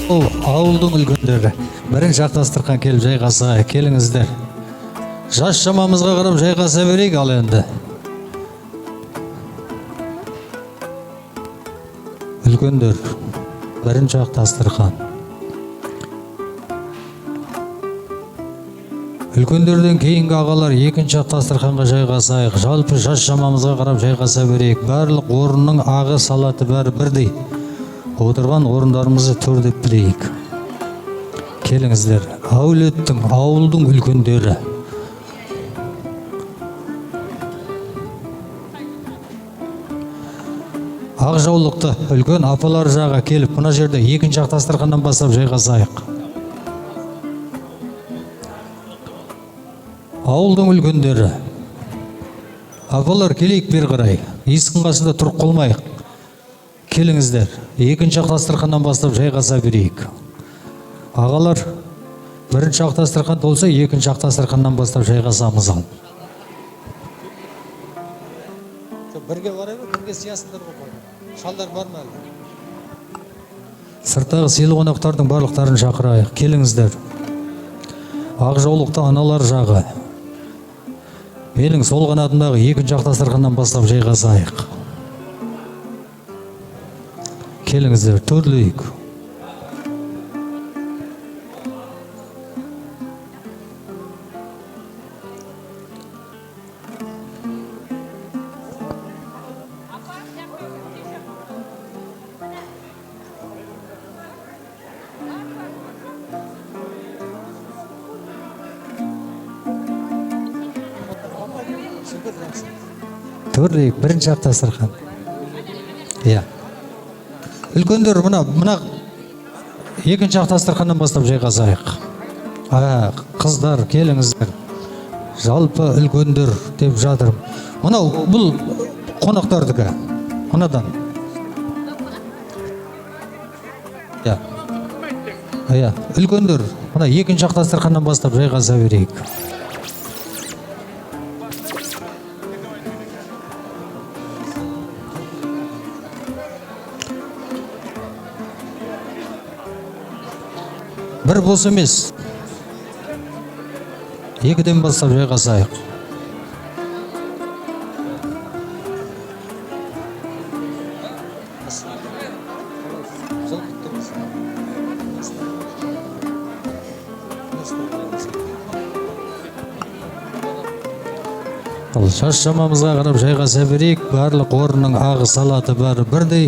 Бұл ауылдың үлкендері. Бірінші ақтастырған келіп жайғаса, келіңіздер. Жас шамамызға қарап жайғаса берейік ал енді. Үлкендер, бірінші ақтастырған. Үлкендерден кейінгі ағалар екінші ақтастырғанға жайғасайық. Жалпы жас шамамызға қарап жайғаса берейік. Барлық орынның ағы салаты бәрі бірдей. Отырған орындарымызды төрдеп білейік. Келіңіздер, әулеттің, ауылдың үлкендері. Ақ жаулықты үлкен апалар жағы келіп, мына жерде екінші ақтастырғаннан бастап жайғасайық. Ауылдың үлкендері. Апалар келейік бер қарай. Есіктің қасында тұрып қалмайық. Келіңіздер, екінші ақтастырғаннан бастап жайғаса берейік. Ағалар, бірінші ақтастырған болса, екінші ақтастырғаннан бастап жайғасамыз ал. Бірге барайық, бірге сиясындар қойып. Шалдар бар ма әлі? Сырттағы сыйлы қонақтардың барлықтарын шақырайық. Келіңіздер. Ақ жаулықты аналар жағы. Менің сол қанатымдағы екінші ақтастырғаннан бастап жайғасайық. Келіңіздер, төрлейік. Төрлейік, бірінші ақтастырған. Иә. Үлкендер, мұна екінші ақтастырғаннан бастап жайғасайық. Қыздар, келіңіздер. Жалпы үлкендер деп жатырмын. Бұл қонақтардікі. Мұнадан. Иә. Үлкендер, екінші ақтастырғаннан бастап жайғаса берейік. Бір бос емес. Екіден бастап жайғасайық. Шаш шамамызға қарап жайғаса берейік. Барлық орынның ағы салаты бәрі бірдей.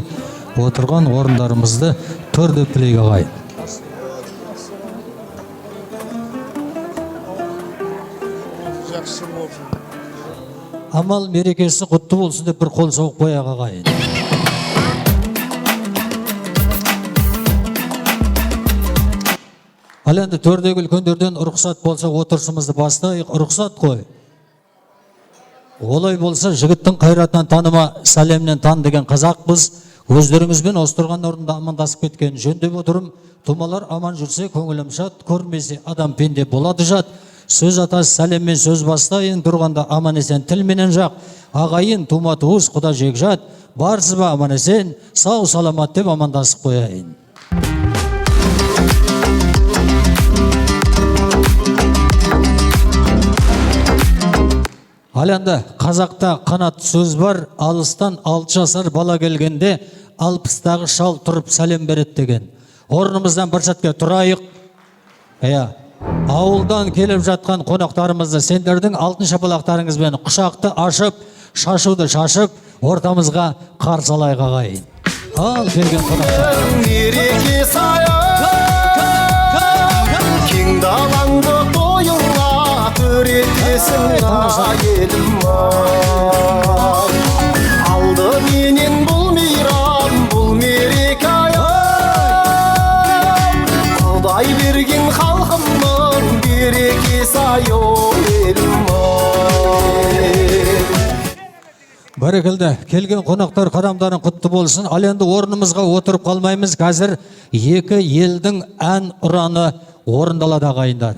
Отырған орындарымызды төрдеп білейік ағайын. Амал мерекесі құтты болсын деп бір қол соғып қояқ ағайын. Ал енді төрдегі үлкендерден рұқсат болса отырысымызды бастайық. Рұқсат қой. Олай болса жігіттің қайратынан таныма, сәлемнен тан деген қазақпыз. Өздеріңізбен осы тұрған орында амандасып кеткен жөн деп отырым. Тумалар аман жүрсе көңілім шат, көрмесе адам пенде болады жат. Сөз атасы сәлеммен сөз бастайын, тұрғанда аман есен тілменен жақ. Ағайын, тума туыс, құда жек жат. Барсыз ба аман есен, сау саламат деп амандасып қояйын. Ал енді қазақта қанат сөз бар, алыстан 6 жасар бала келгенде 60-тағы шал тұрып сәлем береді деген. Орнымыздан бір сәтке тұрайық. Ауылдан келіп жатқан қонақтарымызды сендердің алтын шапалақтарыңызбен құшақты ашып, шашуды шашып, ортамызға қарсы алайық ағайын. Ал келген қонақтар. Мереке саян, кең далаңды тойыңа төретесің елім бар. Алды менен бұл мейрам, бұл мереке аян. Құдай берген халқымның береке сайын елім бар. Бәрекелді, келген қонақтар қадамдарын құтты болсын. Ал енді орнымызға отырып қалмаймыз. Қазір екі елдің ән ұраны орындалады ағайындар.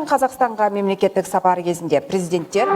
Қазақстанға мемлекеттік сапары кезінде президенттер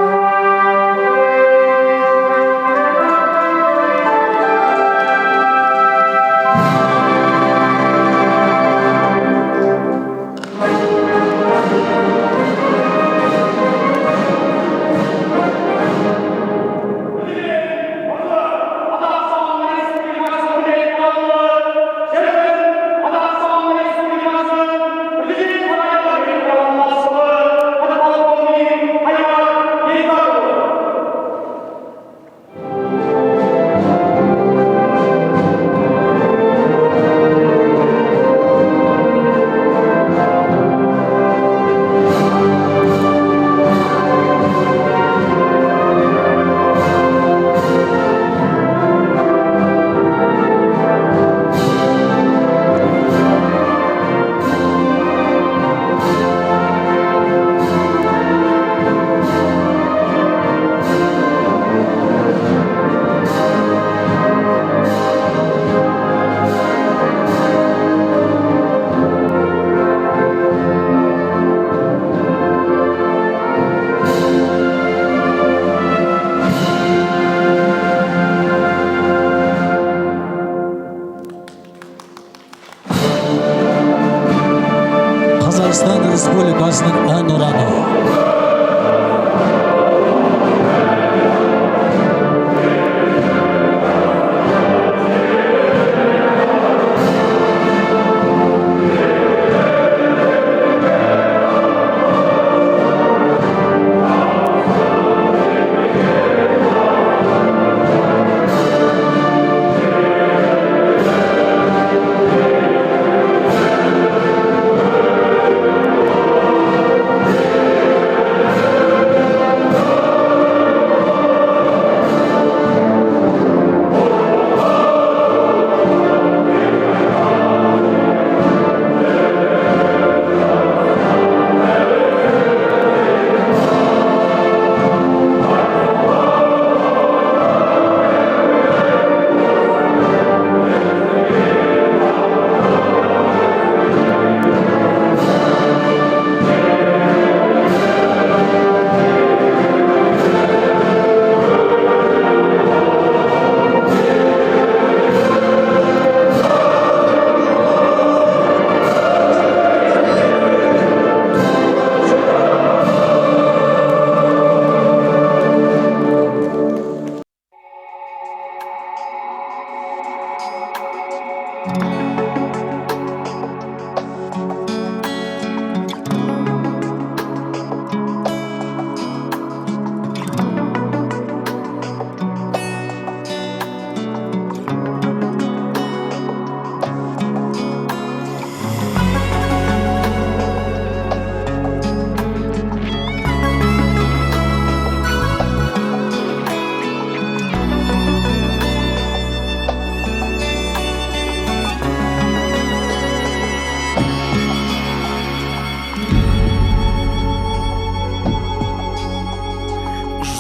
Қазақстан Республикасының әнұраны.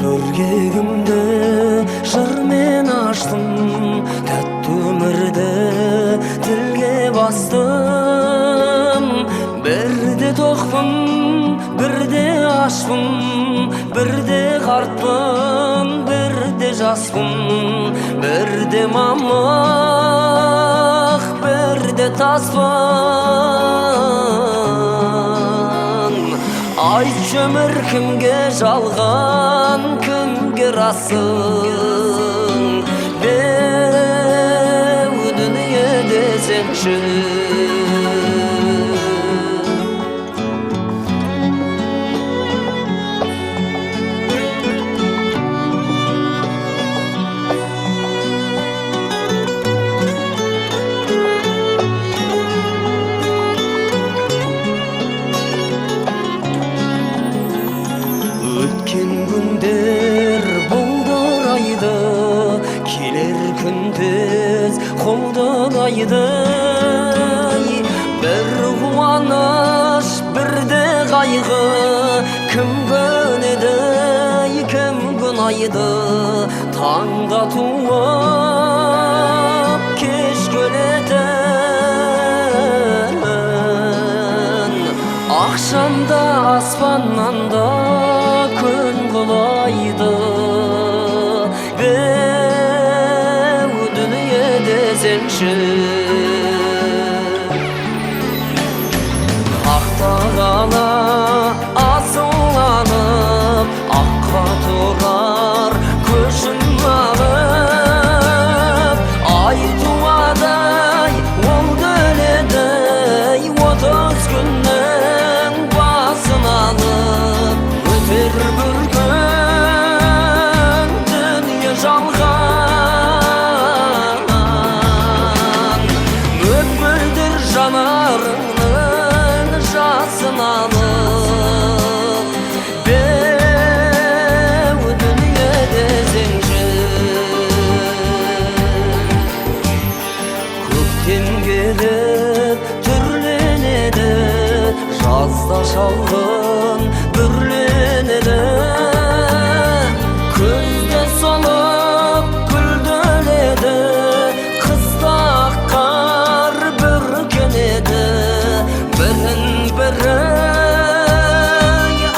Жүргегімді жырмен аштым, тәтті өмірді тілге бастым. Бірде тоқпын, бірде ашпын, бірде қартпын, бірде жаспын, бірде мамық, бірде таспын. Айтшы өмір кімге жалған, кімге расың, беу дүние десеңші. Өткен күндер бұлдырайды, келер күндіз қолдырайды. Бір қуаныш, бірде қайғы, кім көнеді, кім күнайды. Таңда туып, кеш көлетін, ақша Қашанда аспаннан да күн құлайды, беу дүние десеңші. Ақтағала асыланып, аққа тұрар көшін алып, ай туадай ол көледей 30 күннің басын алып, өтер бір күн дүние жалған, мөп-мөлдір жанарыңның жасын алып, беу дүние десеңші. Көктем келіп түрленеді, жазда шалғын бүрленеді, күзде солып гүлденеді, қыста қар бүркенеді, бірін-бірі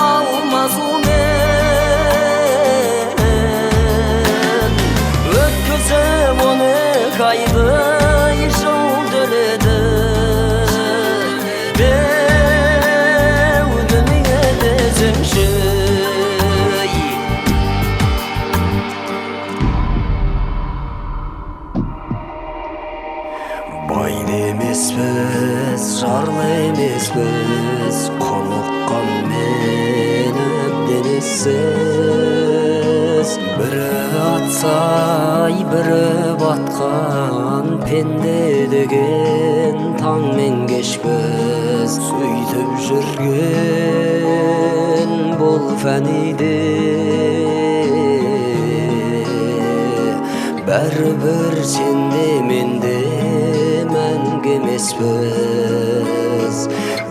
алмасумен өткізіп 12 айды жыл төледі, беу дүние десеңші. Бай емеспіз, жарлы емеспіз, құныққан мен әбден ессіз. Бірі атсай, бірі батқан, пенде деген таңмен кешпіз. Сөйтіп жүрген бұл фәниде, бәрібір сенде менде мәңгі емеспіз,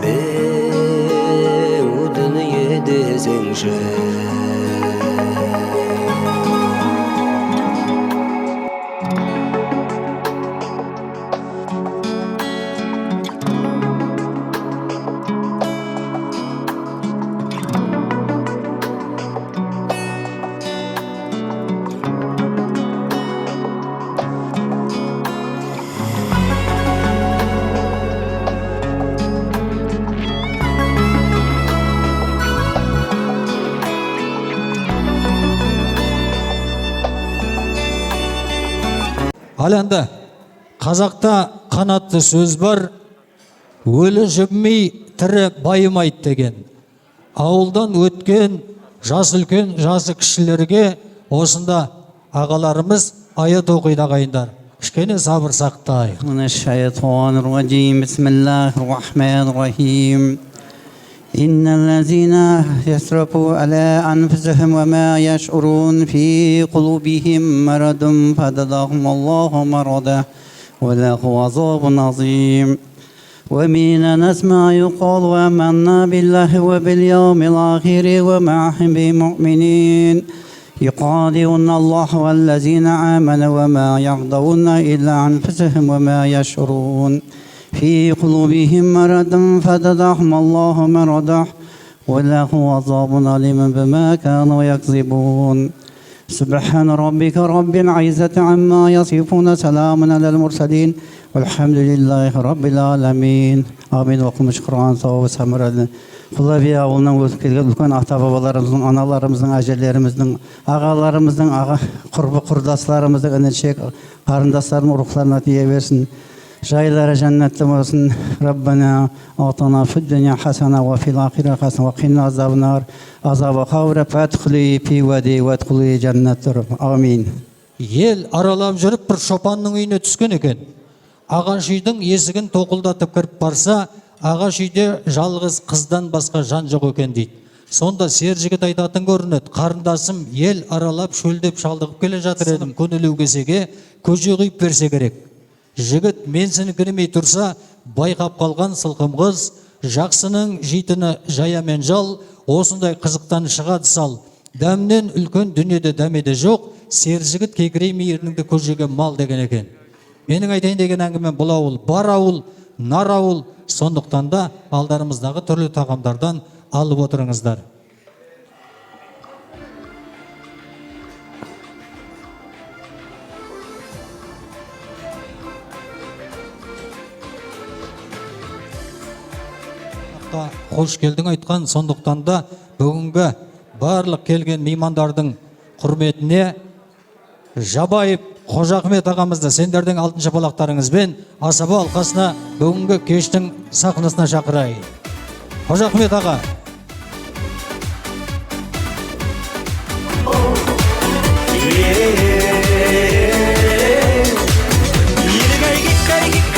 беу дүние десеңші. Ал енді қазақта қанатты сөз бар, өлі жібімей тірі байымайды деген. Ауылдан өткен жас үлкен, жасы кішілерге осында ағаларымыз аят оқиды ағайындар. Кішкене сабыр сақтайық. Минаш-шайтанир-раджим. Бисмиллахир-рахманир-рахим. إن الذين يسرفوا على أنفسهم وما يشعرون في قلوبهم مرض فزادهم الله مرضا ولهم عذاب عظيم. ومن الناس ما يقال آمنا بالله وباليوم الآخر وما هم بمؤمنين يخادعون الله والذين آمنوا وما يخدعون إلا أنفسهم وما يشعرون. في قلوبهم مرض فزادهم الله مرضا ولهم عذاب أليم بما كانوا يكذبون. سبحان ربك رب العزة عما يصفون سلام على المرسلين والحمد لله رب العالمين. آمين. Оқымыш Құран сауабы самырады. Құлаби ауылынан өтіп келген үлкен ата бабаларымыздың, аналарымыздың, әжелеріміздің, ағаларымыздың, құрбы құрдастарымыздың, інішек қарындастарының рухларына тие берсін. Жайлары жәннәтті болсын. Раббана атана фид дуния хасана ва фил ахирати хасана ва қина азабнар азаба қабр фадхули фи вади вадхули жәннаттар. Амин. Ел аралап жүріп бір шопанның үйіне түскен екен. Ағаш үйдің есігін тоқылдатып кіріп барса, ағаш үйде жалғыз қыздан басқа жан жоқ екен дейді. Сонда сер жігіт айтатын көрінеді: қарындасым, ел аралап шөлдеп шалдығып келе жатыр едім, көнелеу кесеге көже құйып берсе керек. Жігіт менсіні кірмей тұрса, байқап қалған сылқым қыз, жақсының жейтіні жаямен жал, осындай қызықтан шығады сал. Дәмнен үлкен дүниеде дәмеде жоқ, сер жігіт кекіреймей ерніңді көжеге мал деген екен. Менің айтайын деген әңгіме бұл ауыл, бар ауыл, нарауыл. Сондықтан да алдарымыздағы түрлі тағамдардан алып отырыңыздар. Қош келдің айтқан, сондықтан да бүгінгі барлық келген меймандардың құрметіне Жабаев Қожахмет ағамызды сендердің алтын шапалақтарыңызбен асаба алқасына бүгінгі кештің сахнасына шақырайын. Қожахмет аға.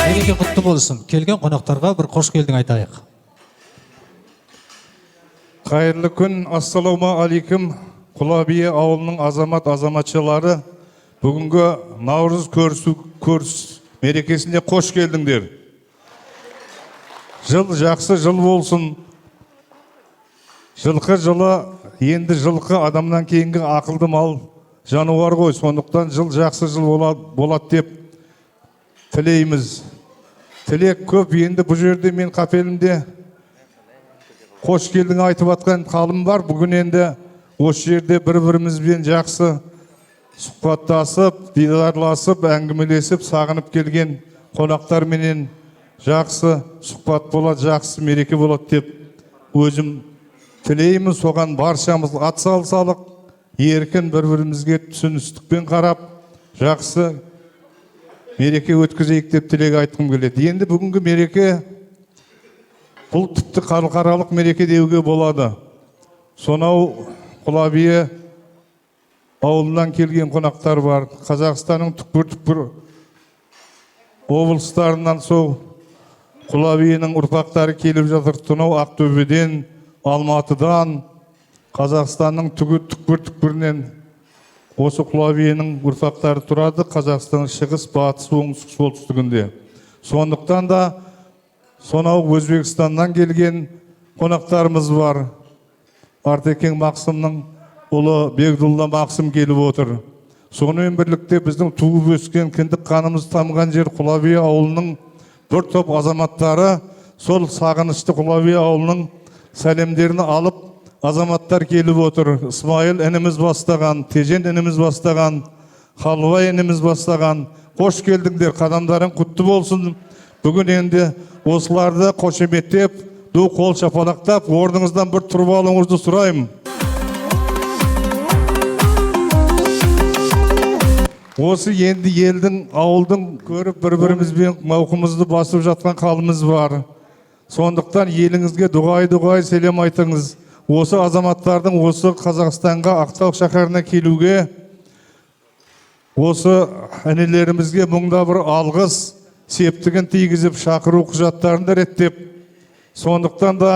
Мереке құтты болсын. Келген қонақтарға бір қош келдің айтайық. Қайырлы күн, ассаламу алейкум. Құлабие ауылының азаматшылары, бүгінгі Наурыз көріс мерекесіне қош келдіңдер. Жыл жақсы жыл болсын. Жылқы жылы, енді жылқы адамнан кейінгі ақылды мал жануар ғой. Сондықтан жыл жақсы жыл болады деп тілейміз. Тілек көп. Енді бұл жерде мен қапелімде қош келдің айтып атқан қалым бар. Бүгін енді осы жерде бір-бірімізбен жақсы сұхбаттасып, дидарласып, әңгімелесіп, сағынып келген қонақтарменен жақсы сұхбат болады, жақсы мереке болады деп өзім тілеймін. Соған баршамыз атсалысалық, еркін бір-бірімізге түсіністікпен қарап, жақсы мереке өткізейік деп тілек айтқым келеді. Енді бүгінгі мереке бұл тіпті халықаралық мереке деуге болады. Сонау Құлабие ауылынан келген қонақтар бар. Қазақстанның түкпір-түкпір облыстарынан сол Құлабиенің ұрпақтары келіп жатыр. Тұнау Ақтөбеден, Алматыдан, Қазақстанның түкпір-түкпірінен осы Құлабиенің ұрпақтары тұрады. Қазақстанның шығыс, батыс, оңтүстік, солтүстігінде. Сондықтан да сонау Өзбекстаннан келген қонақтарымыз бар. Артекең Мақсымның ұлы Бегдулла Мақсым келіп отыр. Сонымен бірлікте біздің туып өскен, кіндік қанымыз тамған жер Құлабие ауылының бір топ азаматтары сол сағынышты Құлабие ауылының сәлемдерін алып, азаматтар келіп отыр. Исмайыл ініміз бастаған, Тежен ініміз бастаған, Халуай ініміз бастаған. Қош келдіңдер, қадамдарың құтты болсын. Бүгін енді осыларды қошеметтеп, ду қол шапалақтап, орныңыздан бір тұрып алуыңызды сұраймын. Осы енді елдің, ауылдың көріп бір-бірімізбен мауқымызды басып жатқан қалымыз бар. Сондықтан еліңізге дұғай сәлем айтыңыз. Осы азаматтардың осы Қазақстанға, Ақтау шаһарына келуге, осы інілерімізге мұңда бір алғыс септігін тигізіп, шақыру құжаттарын да реттеп, сондықтан да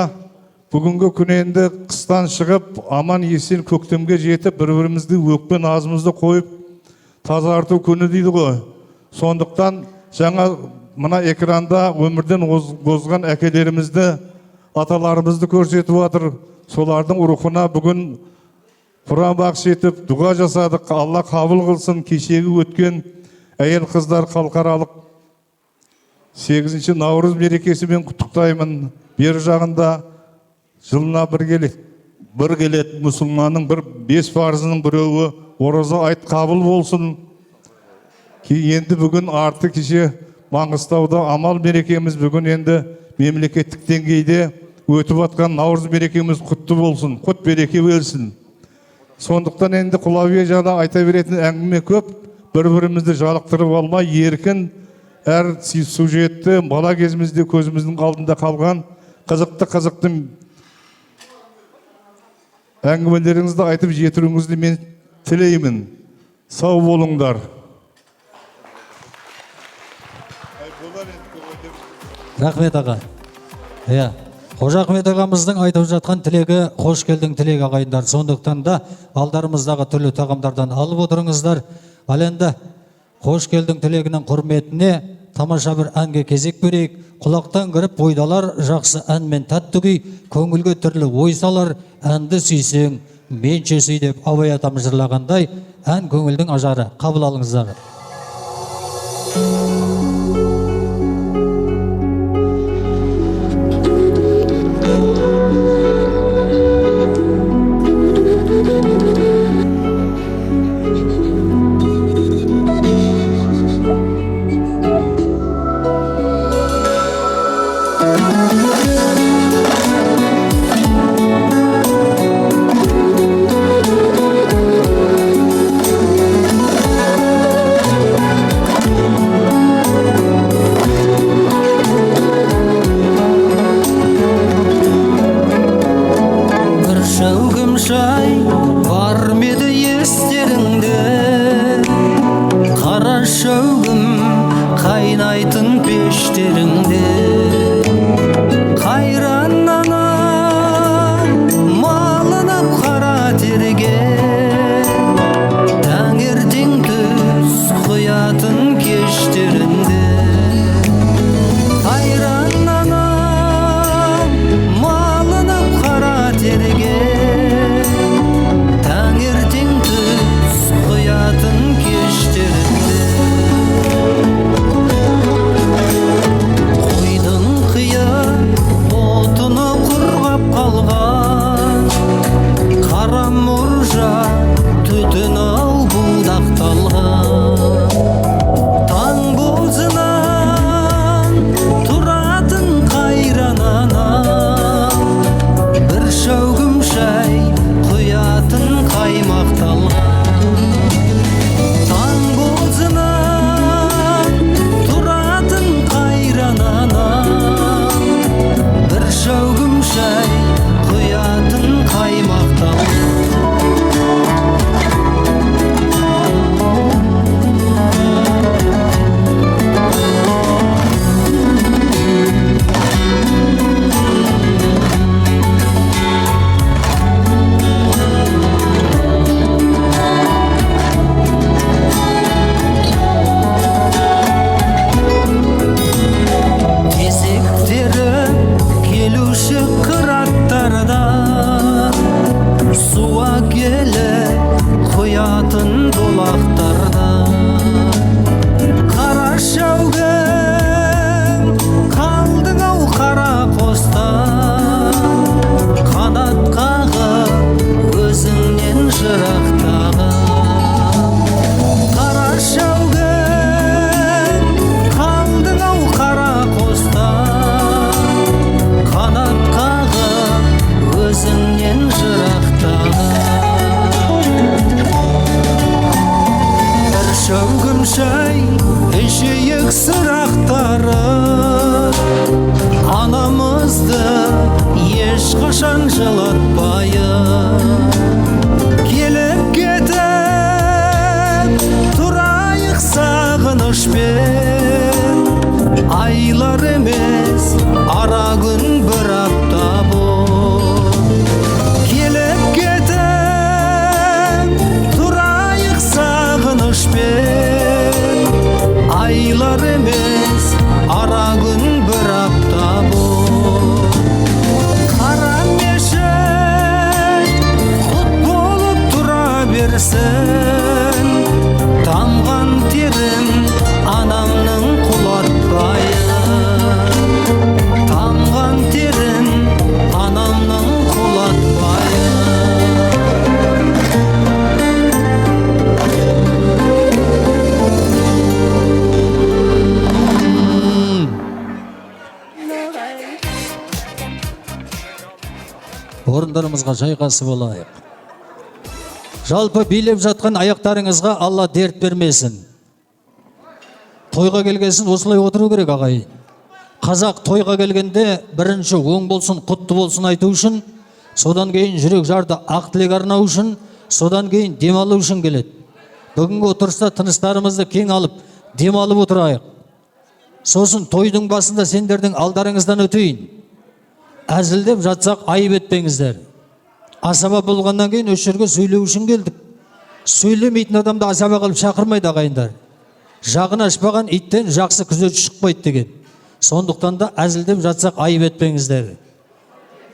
бүгінгі күн енді қыстан шығып, аман есен көктемге жетіп, бір-бірімізді өкпе назымызды қойып, тазарту күні дейді ғой. Сондықтан жаңа мына экранда өмірден озған әкелерімізді, аталарымызды көрсетіп жатыр. Солардың рухына бүгін Құран бақш етіп, дұға жасадық. Алла қабыл қылсын. Кешегі өткен әйел қыздар халықаралық 8 Наурыз мерекесімен құттықтаймын. Бер жағында жылына бір келет мұсылманның 5 парызының біреуі ораза айт қабыл болсын. Енді бүгін арты кеше Маңғыстауда амал мерекеміз, бүгін енді мемлекеттік деңгейде өтіп атқан Наурыз мерекеміз құтты болсын, құт береке болсын. Сондықтан енді Құлабие жайлы айта беретін әңгіме көп, бір-бірімізді жалықтырып алмай, еркін, әр сюжетті бала кезімізде көзіміздің алдында қалған қызықты әңгімелеріңізді айтып жетіруіңізді мен тілеймін. Сау болыңдар. Рахмет аға. Қожа Ахмет ағамыздың айтып жатқан тілегі қош келдің тілек ағайындар. Сондықтан да алдарымыздағы түрлі тағамдардан алып отырыңыздар. Ал енді қош келдің тілегінің құрметіне тамаша бір әнге кезек берейік. Құлақтан кіріп ойдалар жақсы әнмен тәтті күй, көңілге түрлі ой салар, әнді сүйсең менше сүй деп Абай атамыз жырлағандай ән көңілдің ажары. Қабыл алыңыздар. шай бар меді естеріңде, қара шәугім қайнайтын пештеріңде. Қайран ана малынып қара терге, таңертең түс құятын кештерінде. Қайран ана малынып қара терге, таңертең түс құятын кештерінде. Қойдың қия отыны құрғап қалған, қара мұржа түтін ау будақталған. Таң бозынан тұратын қайран анам, бір шәугім шай құятын қаймақталған. Таң бозынан тұратын қайран анам, бір шәугім шай құятын қаймақталған. Кезектері келуші қыраттардан, суа келі құятын бұлақтардан. Қара шәугім қалдың ау қара қостан, қанат қағып өзіңнен жырақтаған. Қара шәугім қалдың ау қара қостан, қанат қағып өзіңнен жырақтаған. Бір шәугім шай ішейік сырақтары, анамызды ешқашан жылатпайық. Келіп кетіп тұрайық сағынышпен, айлар емес ара күн бір апта бол. Келіп кетіп тұрайық сағынышпен, айлар емес ара күн бір апта бол. Қара мешіт құт болып тұра берсін, тамған терім анамның құлатпайын. Тамған терім анамның құлатпайын. Орындарымызға жайғасып болайық. Жалпы билеп жатқан аяқтарыңызға Алла дерт бермесін. Тойға келгесін осылай отыру керек ағайын. Қазақ тойға келгенде бірінші оң болсын, құтты болсын айту үшін, содан кейін жүрек жарды ақ тілек арнау үшін, содан кейін демалу үшін келеді. Бүгінгі отырыста тыныстарымызды кең алып, демалып отырайық. Сосын тойдың басында сендердің алдарыңыздан өтейін. Әзілдеп жатсақ айып етпеңіздер. Асаба болғаннан кейін осы жерге сөйлеу үшін келдік. Сөйлемейтін адамды асаба қылып шақырмайды ағайындар. Жағын ашпаған иттен жақсы күзетші шықпайды деген. Сондықтан да әзілдеп жатсақ айып етпеңіздер.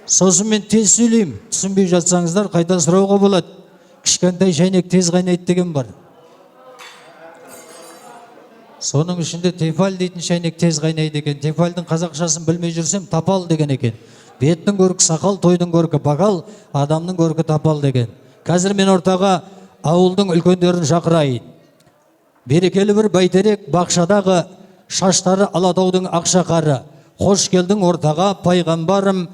Сосын мен тез сөйлеймін. Түсінбей жатсаңыздар қайта сұрауға болады. Кішкентай шайнек тез қайнайды деген бар. Соның ішінде тефаль дейтін шайнек тез қайнайды екен. Тефальдің қазақшасын білмей жүрсем тапал деген екен. Беттің көркі сақал, тойдың көркі бақал, адамның көркі тапал деген. Қазір мен ортаға ауылдың үлкендерін шақырайын. Берекелі бір бәйтерек бақшадағы шаштары алатаудың ақшақары. Қош келдің ортаға пайғамбарым,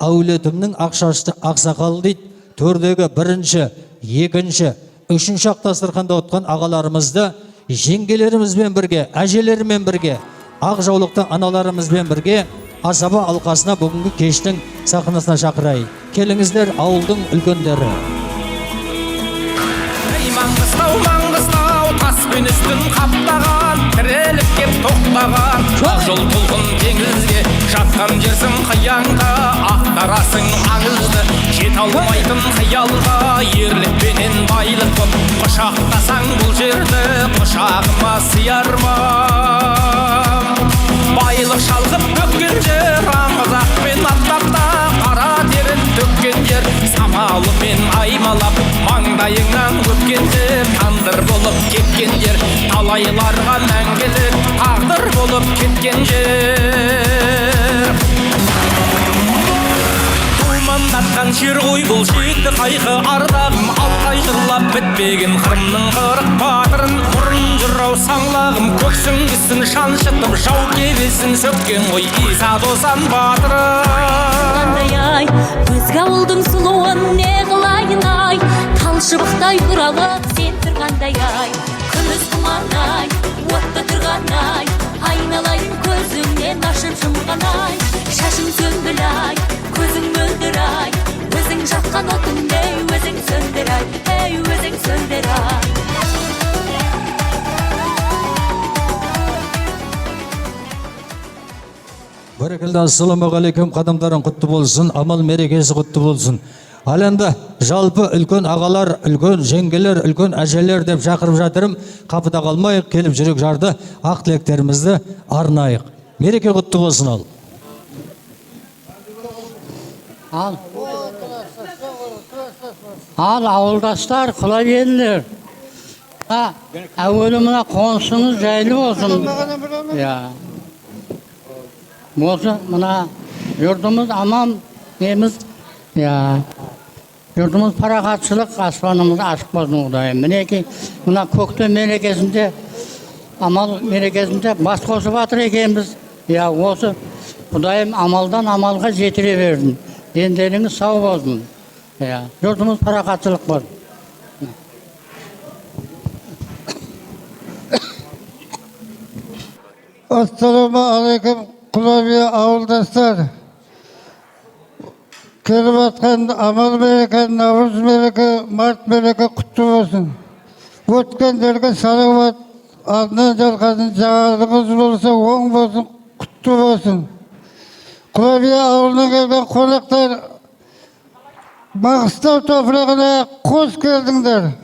әулетімнің ақшашты ақсақал дейді. Төрдегі бірінші, екінші, үшінші ақ дастарханда отқан ағаларымызды жеңгелерімізбен бірге, әжелерімен бірге, ақ жаулықты аналарымызбен бірге асаба алқасына бүгінгі кештің сахнасына шақырайын. Келіңіздер ауылдың үлкендері. Маңғыстау, Маңғыстау, таспен үстін қаптаған, тіреліп кеп тоқтаған, ақ жол толқын теңізге, жатқан жерсің қиянға, ақтарасың аңызды, жете алмайтын қиялға, ерлікпенен байлық боп, құшақтасаң бұл жерді, құшағыма сияр ма? Байлық шалқып төккен жер, аңызақпен аптапта, қара терін төккен жер, самалымен аймалап, маңдайыңнан өткендер, тандыр болып кеткен жер, талайларға мәңгілік тағдыр болып кеткен жер. Думандатқан жер ғой бұл шекті қайғы ардағым, алтай жырлап бітпеген қырымның қырық батырын, бұрын жырау саңлағым, көксіңгісін шаншытып, жау кебесін сөккен ғой Иса Досан батырын. Өзге ауылдың сұлуын не қылайын ай, талшыбықтай бұралып сен тұрғандай ай, күміс құмардай отта тұрған ай, айналайын көзіңнен ашып жұмған ай, шашың сөмбіл ай, көзің мөлдір ай, өзің жатқан отың ей, өзің сөндір ай, ей, өзің сөндір ай. Бәрекелді, ассаламағалейкум, қадамдарың құтты болсын, амал мерекесі құтты болсын. Ал енді жалпы үлкен ағалар, үлкен жеңгелер, үлкен әжелер деп шақырып жатырым. Қапыда қалмайық, келіп жүрек жарды, ақ тілектерімізді арнайық. Мереке құтты болсын ал. Ал ауылдастар, құлабелілер. Әуелі мына қонысыңыз жайлы болсын. Осы мына yurdumuz аман неміз, yurdumuz парағатшылық, аспанымыз ашық болсын Құдайым. Мінеки мына көктем мерекесінде, амал мерекесінде бас қосып жатыр екенбіз. Осы Құдайым амалдан амалға жетіре бердім. Дендеріңіз сау болсын. Yurdumuz парағатшылық болсын. Assalamualaikum. Құлабия ауылдастар, келіп атқан амал мереке, наурыз мереке, март мереке құтты болсын. Өткендерге салауат, алдынан жалғасын, жағалығыз болса, оң болсын, құтты болсын. Құлабия ауылына келген қонақтар, Маңғыстау топырағына қос келдіңдер.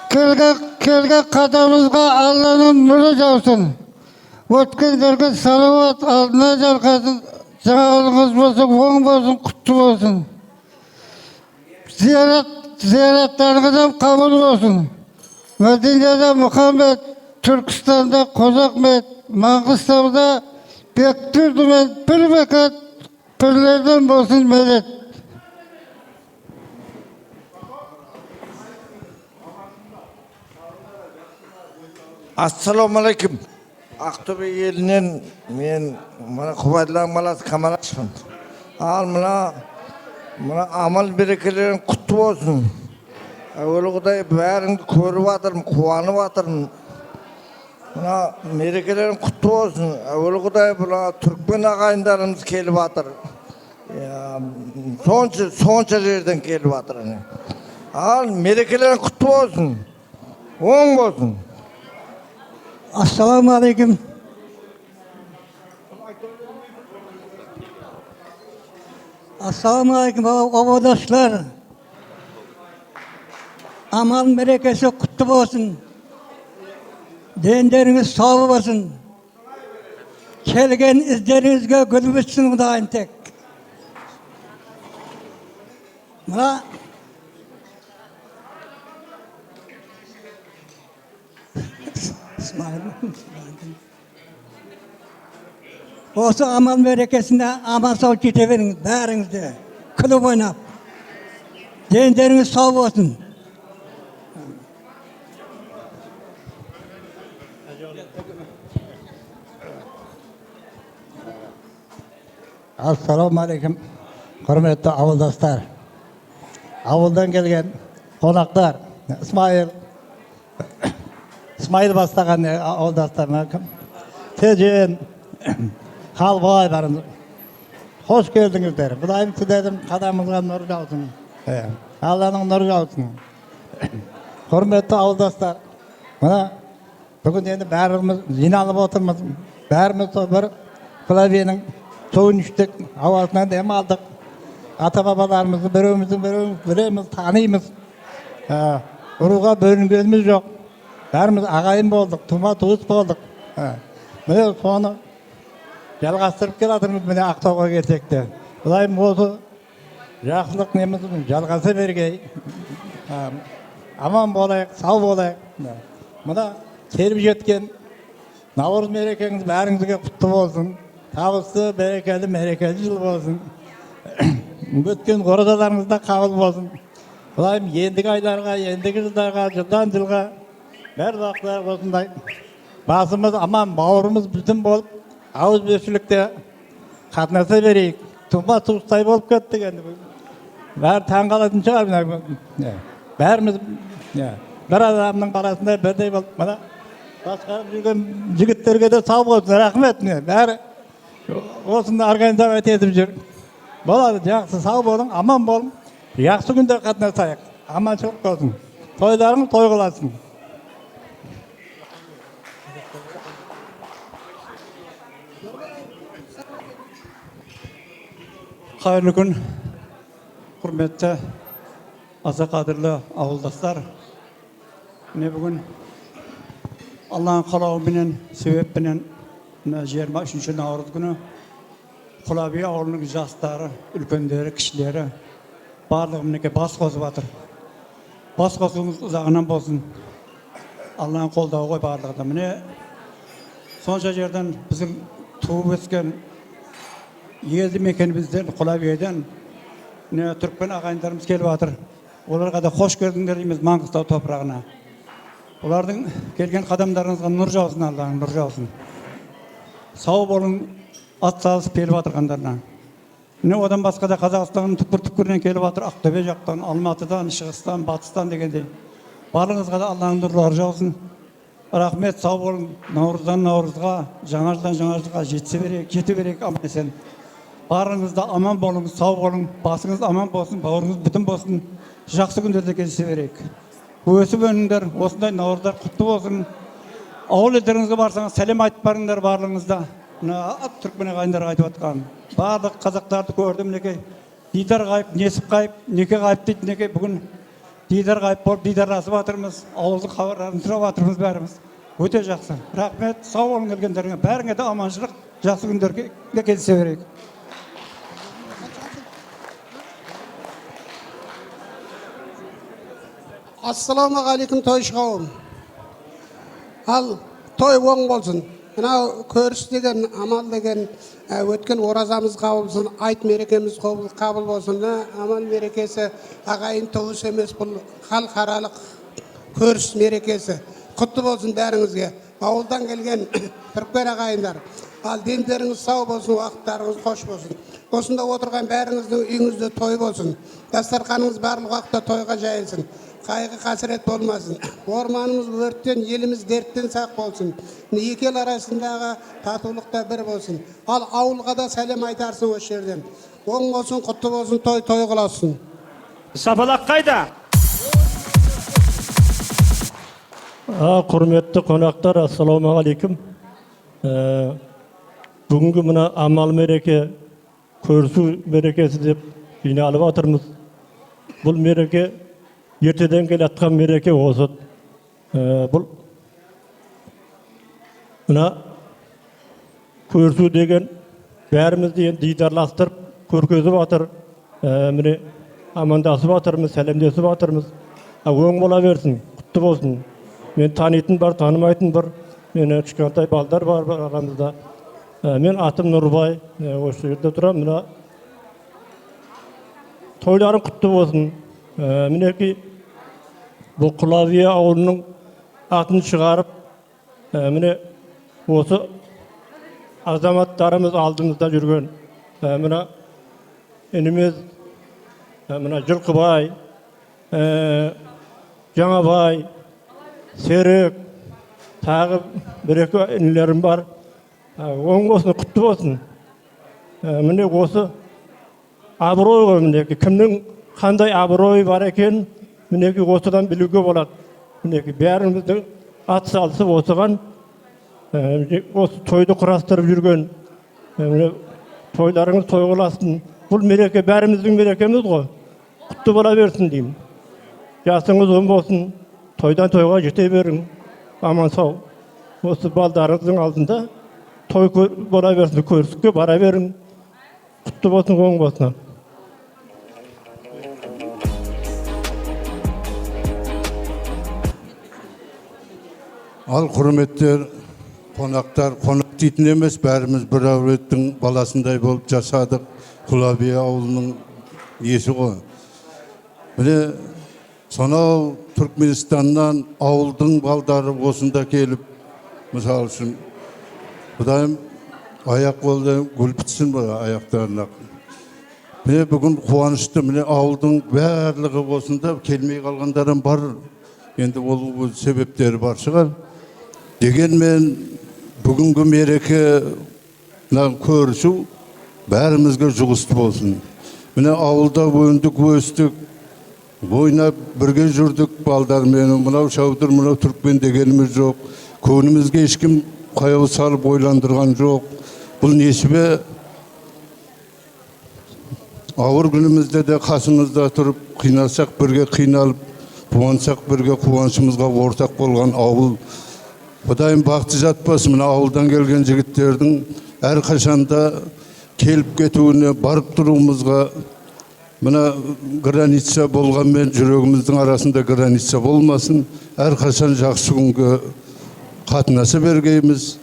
Келген қадамымызға Алланың нұры жаусын. Өткендерге салауат, алдына жалғасын, жағалығыз болсын, оң болсын, құтты болсын. Зияраттарыңыздан қабыл болсын. Мәдинеде Мұхаммед, Түркістанда Қожахмет, Маңғыстауда Бектұрды мен бір бекет пірлерден болсын мелет. Ассаламалейкум. Ақтөбе елінен мен Құбайдылан баласы Камалашпын. Ал мына амал берекелерің құтты болсын. Әуелі Құдай бәріңді көріп жатырмын, қуанып жатырмын. Мына мерекелерің құтты болсын. Әуелі Құдай бұна түрікмен ағайындарымыз келіп жатыр. Сонша жерден келіп жатыр. Ал мерекелерің құтты болсын. Оң болсын. Assalamualaikum. Assalamualaikum avadaşlar. Amal merekesi kutlu olsun. Denleriniz sağ olsun. Kelgen izlerinizge gül bitsin daim tek. Buna Осы амал мерекесінде аман сау кете беріңіз бәріңізде. Күліп ойнап. Дендеріңіз сау болсын. Ассаламалейкум, құрметті ауылдастар. Ауылдан келген қонақтар, Исмайыл бастаған ауылдастарына Тежен, Kalbay barın. Hoş geldinizler. Kudayım sizedim kadamızga nur jausun. Allah'ın nuru jausun. Hürmetli avdaslar. Mana bugün endi bärimiz jinalyp oturmaz. Bärimiz bir klaviyenin soğun içtik, havasından dem aldık. Ata babalarımızı birimiz tanıyımız. Uruğa bölüngenimiz yok. Bärimiz agayın bolduk, tuma tuğus bolduk. Mene sonu jalgastırıp kelatırmız mene Aktauga gelsek-de. Kudayım osu jakşylyk nemizin jalgasa bergey. Aman bolayık, sağ bolayık. Mına kelip jetken Navruz merekeniz bäriňizge kutlu bolsun. Tabysy, berekeli, merekeli yıl bolsun. Ötken gorazalarınız da kabul bolsun. Kudayım endigi aylarga, endigi yıllarga, yıldan yılga her wagtlar bolsunday. Basımız aman bawurumuz bütün bolup awuz beşilikte katnasa bereyik. Tuma tuğustay bolup ketdik endi. Bär taň galadyn çygar mine. Bärimiz bir adamyň garasynda birdeý bolup mana başkaryp жүрген jigitlerge de sag bolsun, rahmet mine. Bäri osunda organizasiýa edip jür. Bolady, jakşy sag bolun, aman bolun. Jakşy günde katnasaýyk. Amançylyk bolsun. Toýlaryňyz toý gılasın. Hayırlı gün, hürmetli, asa kadırlı avuldaşlar. Ne bugün Allah'ın kalağı bilen, sebep bilen 23. Navruz günü Kulabiye ağırlığının jastары, ülkenderi, kişileri barlığımdaki bas kozu batır. Bas kozumuz uzağından bolsun. Allah'ın koldağı koy barlığında. Mine sonca yerden bizim tuğup ösken Yedi mekanimizden, Kulabiye'den Türkmen ağayınlarımız gelip atır. Olarga da hoş gördüңler deymiz Mangıstau toprağına. Olardyň gelgen kadamlarınızga nur jausun, Allah'ın nur jausun. Sağ bolun, at salysıp gelip atırgandarına. Ne odan başka da Kazakistan'ın tüpür-tüpüründen gelip atır. Aktobe jaktan, Almatydan, Şygytstan, Batystan degende. Barlygyňyzga da Allah'ın nurlary jausun. Rahmet, sağ bolun. Navruzdan Navruzga, jaňajdan jaňajyga jeti berek aman esen. Barınızda aman bolun, sağ olun, basınız aman bolsun, bawurunuz bütün bolsun. Jakşy günlerde geçse berek. Bu ösüp önünder, osunday Navruzlar kutlu bolsun. Awul ederinizge barsaňyz selam aýtyp barýňlar barlygyňyzda. Türkmen agaylar aýtyp atkan. Barlyk kazaklardy gördüm neke. Didar gaýyp, nesip gaýyp, neke gaýyp diýip neke bugün didar gaýyp bolup didarlaşyp atyrmyz. Awuldy habarlaryny surap atyrmyz bärimiz. Öte jakşy. Rahmet, sağ olun gelgenleriňe, bäriňe de amançylyk, jakşy günlerge geçse berek. Assalamu alaikum toyşğawım. Al toy woň bolsun. Mına körüş degen, amal degen ötken orazamız kabul bolsun, ayt merekemiz kabul bolsun. Amal merekesi agayyn toğuş emes, bul halkaralyk körüş merekesi. Kutlu bolsun bäriňizge. Awuldan gelgen Türkmen agayynlar. Al dinleriňiz sag bolsun, wagtlaryňyz hoş bolsun. Osunda oturgan bäriňizdiň üýüňizde toy bolsun. Dastarkanyňyz barlyk wagtda toyga jaýylsyn. Kaygı kasret olmasın. Ormanımız örtten, elimiz dertten sak bolsun. İki el arasındağı tatulukta bir bolsun. Al avulga da selam aytarsın o şerden. Oň bolsun, kutlu bolsun, toy kılasın. Sapalak kayda? Hürmetli konaklar, assalamu alaikum. Bugünkü mına amal mereke, körsü merekesi dep jinalyp atyrmyz. Bul mereke Yerteden gelatkan mereke olsun. Bul buna körsü degen bärimiz diyen didarlaştırıp körkezip atır. Mine amandaşyp atyrmyz, selamdaşyp atyrmyz. Öň bola bersin, kutlu bolsun. Men tanytyn bar, tanymaýtyn bar. Mene çykantay baldar bar aramyzda. Men atym Nurbay, oşu ýerde turam. Mine toýlaryň kutlu bolsun. Mineki bu Kulabiye awulunyň atyny çygaryp mine osu azamatlarymyz aldymyzda jürgen mine enimiz mine Jylkybay, Jaňabay, Serek tagy bir-iki inilerim bar. оң болсын, құтты болсын. Міне осы абырой, мінеки кімнің қандай абыройы бар екен, мінеки осыдан білуге болады. Мінеки бәріміздің ат салысып осыған осы тойды құрастырып жүрген, тойларыңыз тойғыласын. Бұл мереке бәріміздің мерекеміз ғой. Құтты бола берсін деймін. Жасыңыз он болсын, тойдан тойға жете берің, аман сау. Осы балдарыңыздың алдында той бола берсін, көріске бара берің. Құтты болсын, оң болсын. Ал құрметтер, қонақтар, қонақ дейтін емес, бәріміз бір әулеттің баласындай болып жасадық. Құлабия ауылының есі ғой. Міне, сонау Түркменстаннан ауылдың балдары осында келіп, мысал үшін, Құдайым аяқ қолды гүл бітсін бі аяқтарына. Міне бүгін қуанышты, міне ауылдың барлығы осында келмей қалғандарым бар. Енді ол себептері бар шығар. Дегенмен бүгінгі мереке көрісу бәрімізге жұғысты болсын. Міне ауылда өндік, өстік, ойнап бірге жүрдік балдармен, мынау шаудыр, мынау түрікмен дегеніміз жоқ. Көңілімізге ешкім қаяу салып ойландырған жоқ. Бұл несібе ауыр күнімізде де қасымызда тұрып, қиналсақ бірге қиналып, қуансақ бірге қуанышымызға ортақ болған ауыл. Құдайым бақыты жатпасын, мына ауылдан келген жігіттердің әр қашанда келіп кетуіне, барып тұруымызға, мына граница болғанмен жүрегіміздің арасында граница болмасын, әр қашан жақсы күнге қатынасы бергейміз.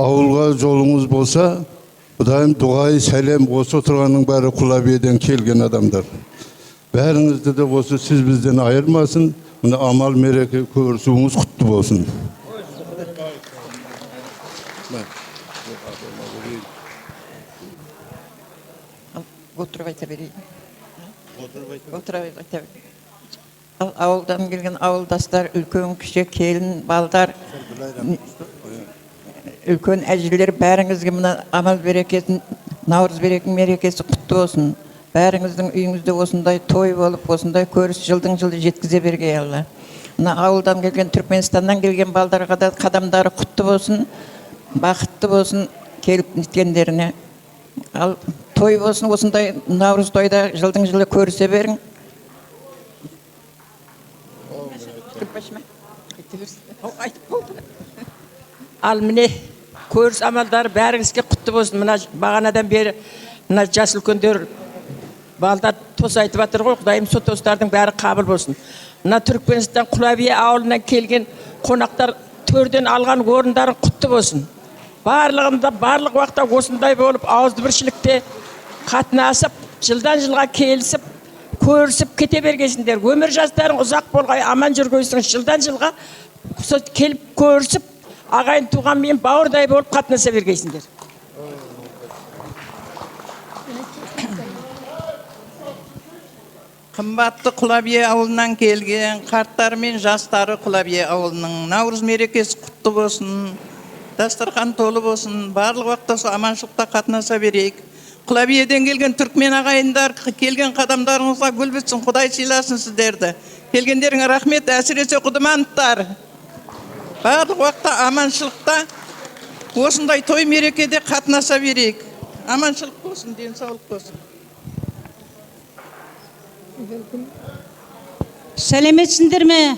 Ауылға жолыңыз болса, Құдайым дұғай, сәлем, осы отырғанның бәрі Құлабиеден келген адамдар. Бәріңізді де осы сіз бізден айырмасын, мына амал мереке көрісуіңіз құтты болсын. Отырып айта берейін. Отырып айта берейін. Ауылдан келген ауылдастар, үлкен кіші келін, балдар, үлкен әжелер, бәріңізге мына амал берекесін, наурыз мерекесі құтты болсын. Бәріңіздің үйіңізде осындай той болып, осындай көріс жылдың жылы жеткізе берге Алла. Мына ауылдан келген, Түркменстаннан келген балдарға да қадамдары құтты болсын, бақытты болсын, келіп неткендеріне. Ал той болсын, осындай наурыз тойда жылдың жылы көрісе берің. Ал міне көріс амалдары бәріңізге құтты болсын. Мына бағанадан бері мына жас үлкендер балдар тос айтып жатыр ғой. Құдайым сол тостардың бәрі қабыл болсын. Мына Түркменстан Құлабия ауылынан келген қонақтар төрден алған орындарын құтты болсын. Барлығында барлық уақытта осындай болып ауыздыбіршілікте қатынасып, жылдан жылға келісіп, көрісіп кете бергесіңдер. Өмір жастарың ұзақ болғай, аман жүргейсіңіз. Жылдан жылға келіп көрісіп, ағайын туғанмен бауырдай болып қатынаса бергейсіңдер. Қымбатты Құлабия ауылынан келген қарттары мен жастары Құлабия ауылының наурыз мерекесі құтты болсын. Дастархан толы болсын. Барлық уақытта аманшылықта қатынаса берейік. Құлабиеден келген түркмен ағайындар, келген қадамдарыңызға гүл бітсін, Құдай сыйласын сіздерді. Келгендеріңе рахмет, әсіресе құдыманттар. Барлық уақытта аманшылықта осындай той мерекеде қатынаса берейік. Аманшылық болсын, денсаулық болсын. Сәлеметсіңдер ме?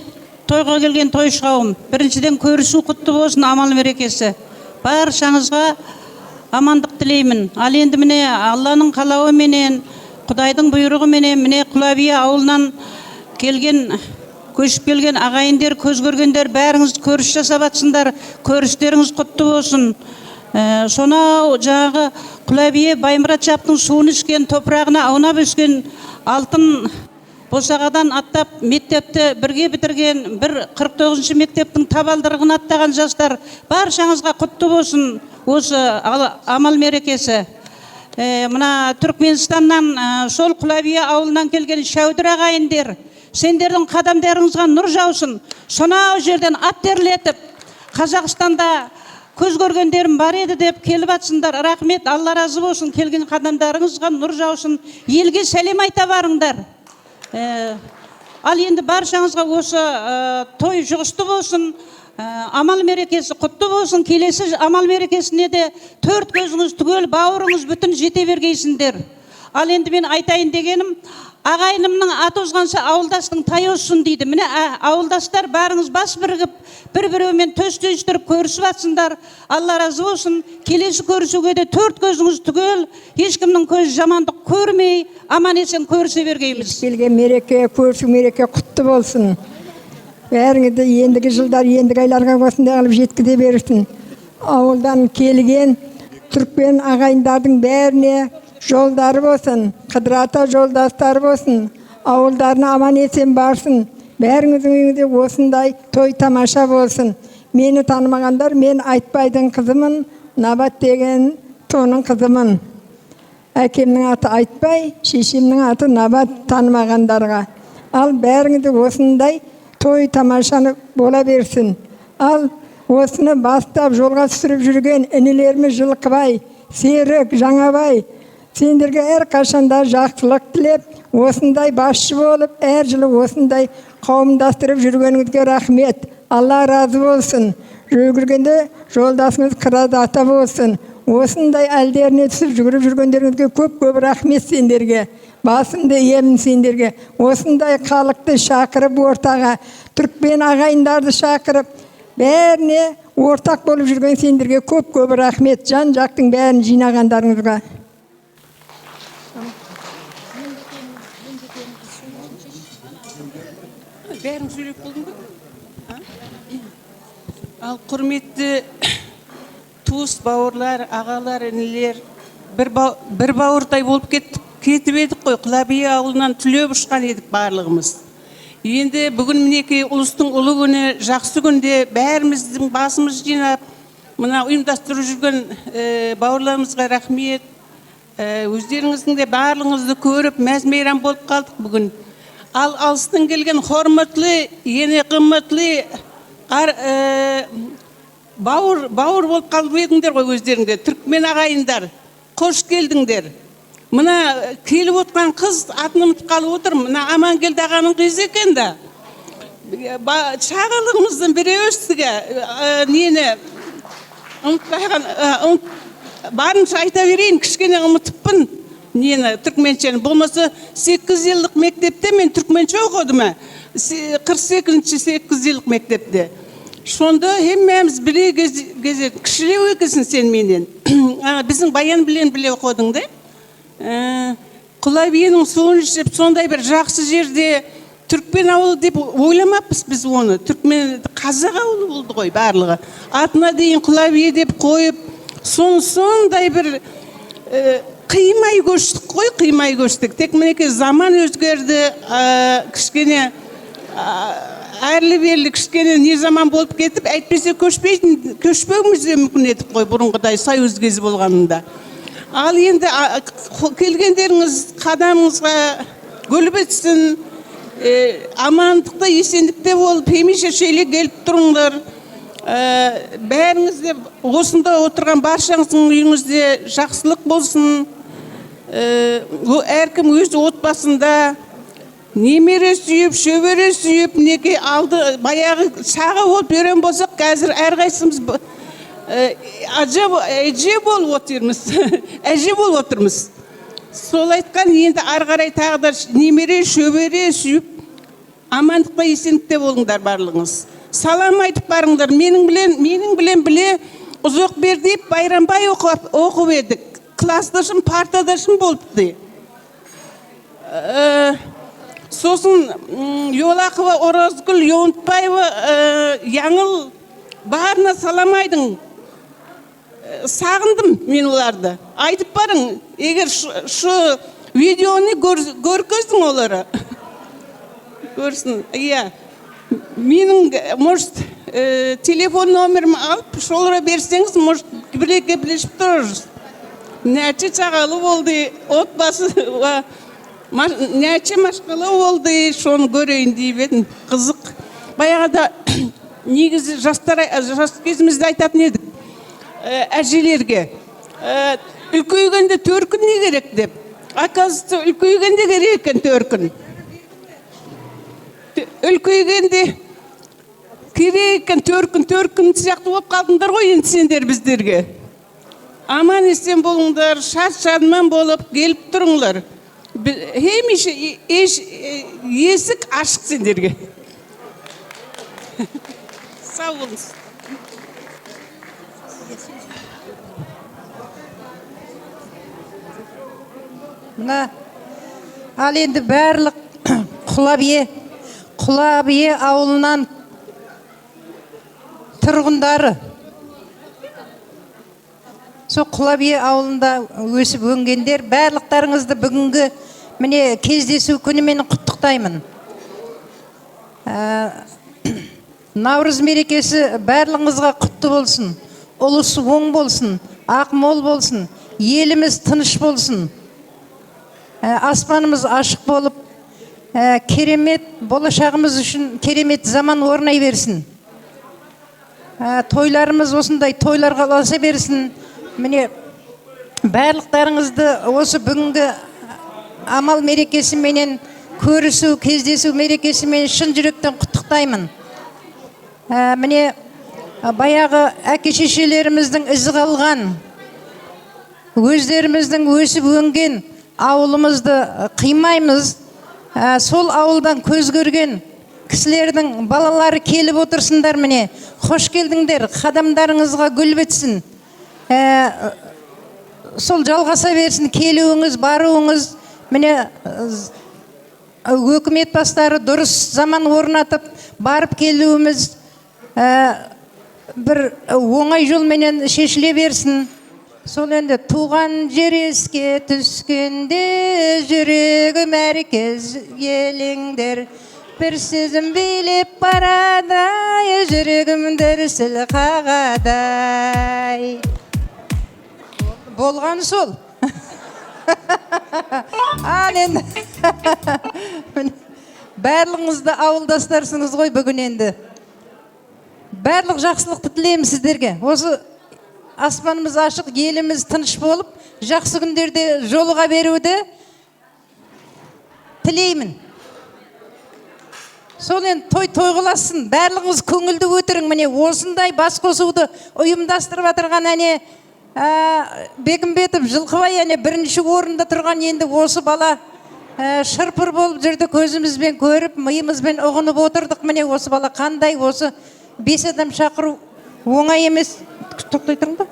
Тойға келген тойшы қауым. Біріншіден көрісу құтты болсын, амал мерекесі. Баршаңызға амандық тілеймін. Ал енді міне Алланың қалауы менен, Құдайдың бұйрығы менен, міне Құлабия ауылынан келген, көшіп келген ағайындар, көз көргендер, бәріңіз көріс жасап жатсыңдар. Көрістеріңіз құтты болсын. Сонау жаңағы Құлабия Баймұрат Жаптың суын ішкен, топырағына аунап өскен алтын босағадан аттап мектепті бірге бітірген, 49-ші мектептің табалдырығын аттаған жастар, баршаңызға құтты болсын осы амал мерекесі. Мына Түркменстаннан, сол Құлабия ауылынан келген шәудір ағайындар, сендердің қадамдарыңызға нұр жаусын. Сонау жерден ат терлетіп, Қазақстанда көз көргендерім бар еді деп келіп жатсыңдар. Рахмет, Алла разы болсын. Келген қадамдарыңызға нұр жаусын. Елге сәлем айта барыңдар. Ал енді баршаңызға осы той жұғысты болсын. Амал мерекесі құтты болсын. Келесі амал мерекесіне де төрт көзіңіз түгел, бауырыңыз бүтін жете бергейсіңдер. Ал енді мен айтайын дегенім, ағайынымның аты озғанша ауылдастың тай озсын дейді. Міне ауылдастар барыңыз бас бірігіп, бір-біреумен төс түйістіріп көрісіп жатсыңдар. Алла разы болсын. Келесі көрісуге де төрт көзіңіз түгел, ешкімнің көзі жамандық көрмей, аман есен көрісе бергейміз. Келген мереке, көрісу мереке құтты болсын. Бәріңізді ендігі жылдар, ендігі айларға осындай қылып жеткізе берсін. Ауылдан келген түрікмен ағайындардың бәріне жолдары болсын, қыдырата жолдастары болсын, ауылдарына аман есен барсын. Бәріңіздің үйіңізде осындай той тамаша болсын. Мені танымағандар, мен Айтбайдың қызымын, Набат деген тоның қызымын. Әкемнің аты Айтбай, шешемнің аты Набат, танымағандарға. Ал бәріңізде осындай той тамашаны бола берсін. Ал осыны бастап жолға түсіріп жүрген інілеріміз Жылқыбай, Серік, Жаңабай, сендерге әр қашанда жақсылық тілеп, осындай басшы болып, әр жылы осындай қауымдастырып жүргеніңізге рахмет. Алла разы болсын. Жүргенде жолдасыңыз Қырат ата болсын. Осындай әлдеріне түсіп жүгіріп жүргендеріңізге көп рахмет сендерге. Басымды емін сендерге. Осындай халықты шақырып ортаға, түрікмен ағайындарды шақырып, бәріне ортақ болып жүрген сендерге көп рахмет. Жан жақтың бәрін жинағандарыңызға. Бәрін сөйлеп болдың ба? Ал құрметті туыс бауырлар, ағалар, інілер, бір бауырдай болып кетіп едік қой. Құлабие ауылынан түлеп ұшқан едік барлығымыз. Енді бүгін мінеке ұлыстың ұлы күні, жақсы күнде бәріміздің басымыз жинап, мына ұйымдастырып жүрген бауырларымызға рахмет. Өздеріңіздің де барлығыңызды көріп, мәз-мейрам болып қалдық бүгін. Ал алыстан келген хорматлы, ене қымметлі бауыр болып қалып едіңдер ғой өздеріңде. Түрікмен ағайындар, қош келдіңдер. Мына келіп отқан қыз атын ұмытып қалып отыр. Мына Амангелді ағаның қызы екен да. Шағалығымыздың бірі өстіге нені ұмытпаған, барынша айта берейін, кішкене ұмытыппын. Нені, түркменшені. Болмаса 8 жылдық мектепте мен түркменше оқыдым. 48-ші 8 жылдық мектепте. Сонда хеммеміз біле кезет. Кішілеу екесін сен менен. Біздің баян біле оқыдың да. Құлабиенің суын ішіп, сондай бір жақсы жерде түрікмен ауылы деп ойламаппыз біз оны. Түрікмен қазақ ауылы болды ғой барлығы. Атына дейін Құлабие деп қойып, сондай бір қимай көштік қой, қимай көштік. Тек мінеке заман өзгерді, кішкене әрлі-берлі кішкене не заман болып кетіп, әйтпесе көшпеуіміз де мүмкін етіп қой, бұрынғыдай союз кезі болғанында. Ал енді келгендеріңіз қадамыңызға гүл бітсін, амандықта, есендікте болып, пемеше шейле келіп тұрыңдар. Бәріңіз де осында отырған баршаңыздың үйіңізде жақсылық болсын. Әркім өз отбасында немере сүйіп, шөбере сүйіп, неке алды, баяғы шаға болып өрен болсақ, қазір әрқайсымыз әже болып отырмыз. Әже болып отырмыз. Сол айтқан енді арғарай тағдар немере, шөбере сүйіп, амандықта есендікте болыңдар барлығыңыз. Салам айтып барыңдар. Менің білен біле ұзақ бердеп Байрамбай оқып едік. Классташым, партадашым болыпты. Сосын Йолақова, Оразгүл, Йонтбаева, Яңыл барына салам айдың. Сағындым мен оларды. Айтып барың, егер шу видеоны көркөздің олары. Көрсін, иә. Менің, может, телефон номерім алып, шолыра берсеңіз, может, біреке білешіп тұрырыз. Нәче чағалы болды, отбасы, нәче машқалы болды, шоны көрейін дейбедім, қызық. Баяғада негізі жас кезімізді айтатын едік. әжелерге үлкейгенде 4 күн не керек деп. Оказывается, үлкейгенде керек екен 4 күн. Үлкейгенде керек екен 4 күн сияқты болып қалдыңдар ғой енді сендер біздерге. Аман есен болыңдар, шат-шадыман болып келіп тұрыңдар. Хемеше есік ашық сендерге. Сау болыңыз. Мына ал енді барлық Құлабие ауылынан тұрғындары. Сол Құлабие ауылында өсіп өнгендер, барлықтарыңызды бүгінгі міне кездесу күнімен құттықтаймын. Наурыз мерекесі барлығыңызға құтты болсын, ұлысы оң болсын, ақмол болсын, еліміз тыныш болсын. Аспанымыз ашық болып, керемет болашағымыз үшін керемет заман орнай берсін. Тойларымыз осындай тойларға ұласа берсін. Міне барлықтарыңызды осы бүгінгі амал мерекесіменен, көрісу, кездесу мерекесімен шын жүректен құттықтаймын. Міне баяғы әке-шешелеріміздің ізі қалған, өздеріміздің өсіп өнген ауылымызды қимаймыз. Сол ауылдан көз көрген кісілердің балалары келіп отырсындар міне. Хош келдіңдер, қадамдарыңызға гүл бітсін. Сол жалғаса берсін келуіңіз, баруыңыз. Міне өкімет бастары дұрыс заман орнатып, барып келуіміз бір оңай жолменен шешіле берсін. Сол енді туған жер еске түскенде жүрегім әркез елеңдер. Бір сөзім билеп барадай, жүрегім дүрсіл қағадай. Болған сол. Ал енді барлығыңызды ауылдастарсыңыз ғой бүгін енді. Барлық жақсылықты тілеймін сіздерге. Осы аспанымыз ашық, еліміз тыныш болып, жақсы күндерде жолыға беруді тілеймін. Сол енді той-тойғыласын, барлығыңыз көңілді өтірің. Міне осындай бас қосуды ұйымдастырып атырған әне Бекімбетов, Жылқыбай әне бірінші орында тұрған енді осы бала шырпыр болып жүрді, көзімізбен көріп, миымызбен ұғынып отырдық. Міне осы бала қандай, осы 5 адам шақыру оңай емес. Тоқтай тұрыңда.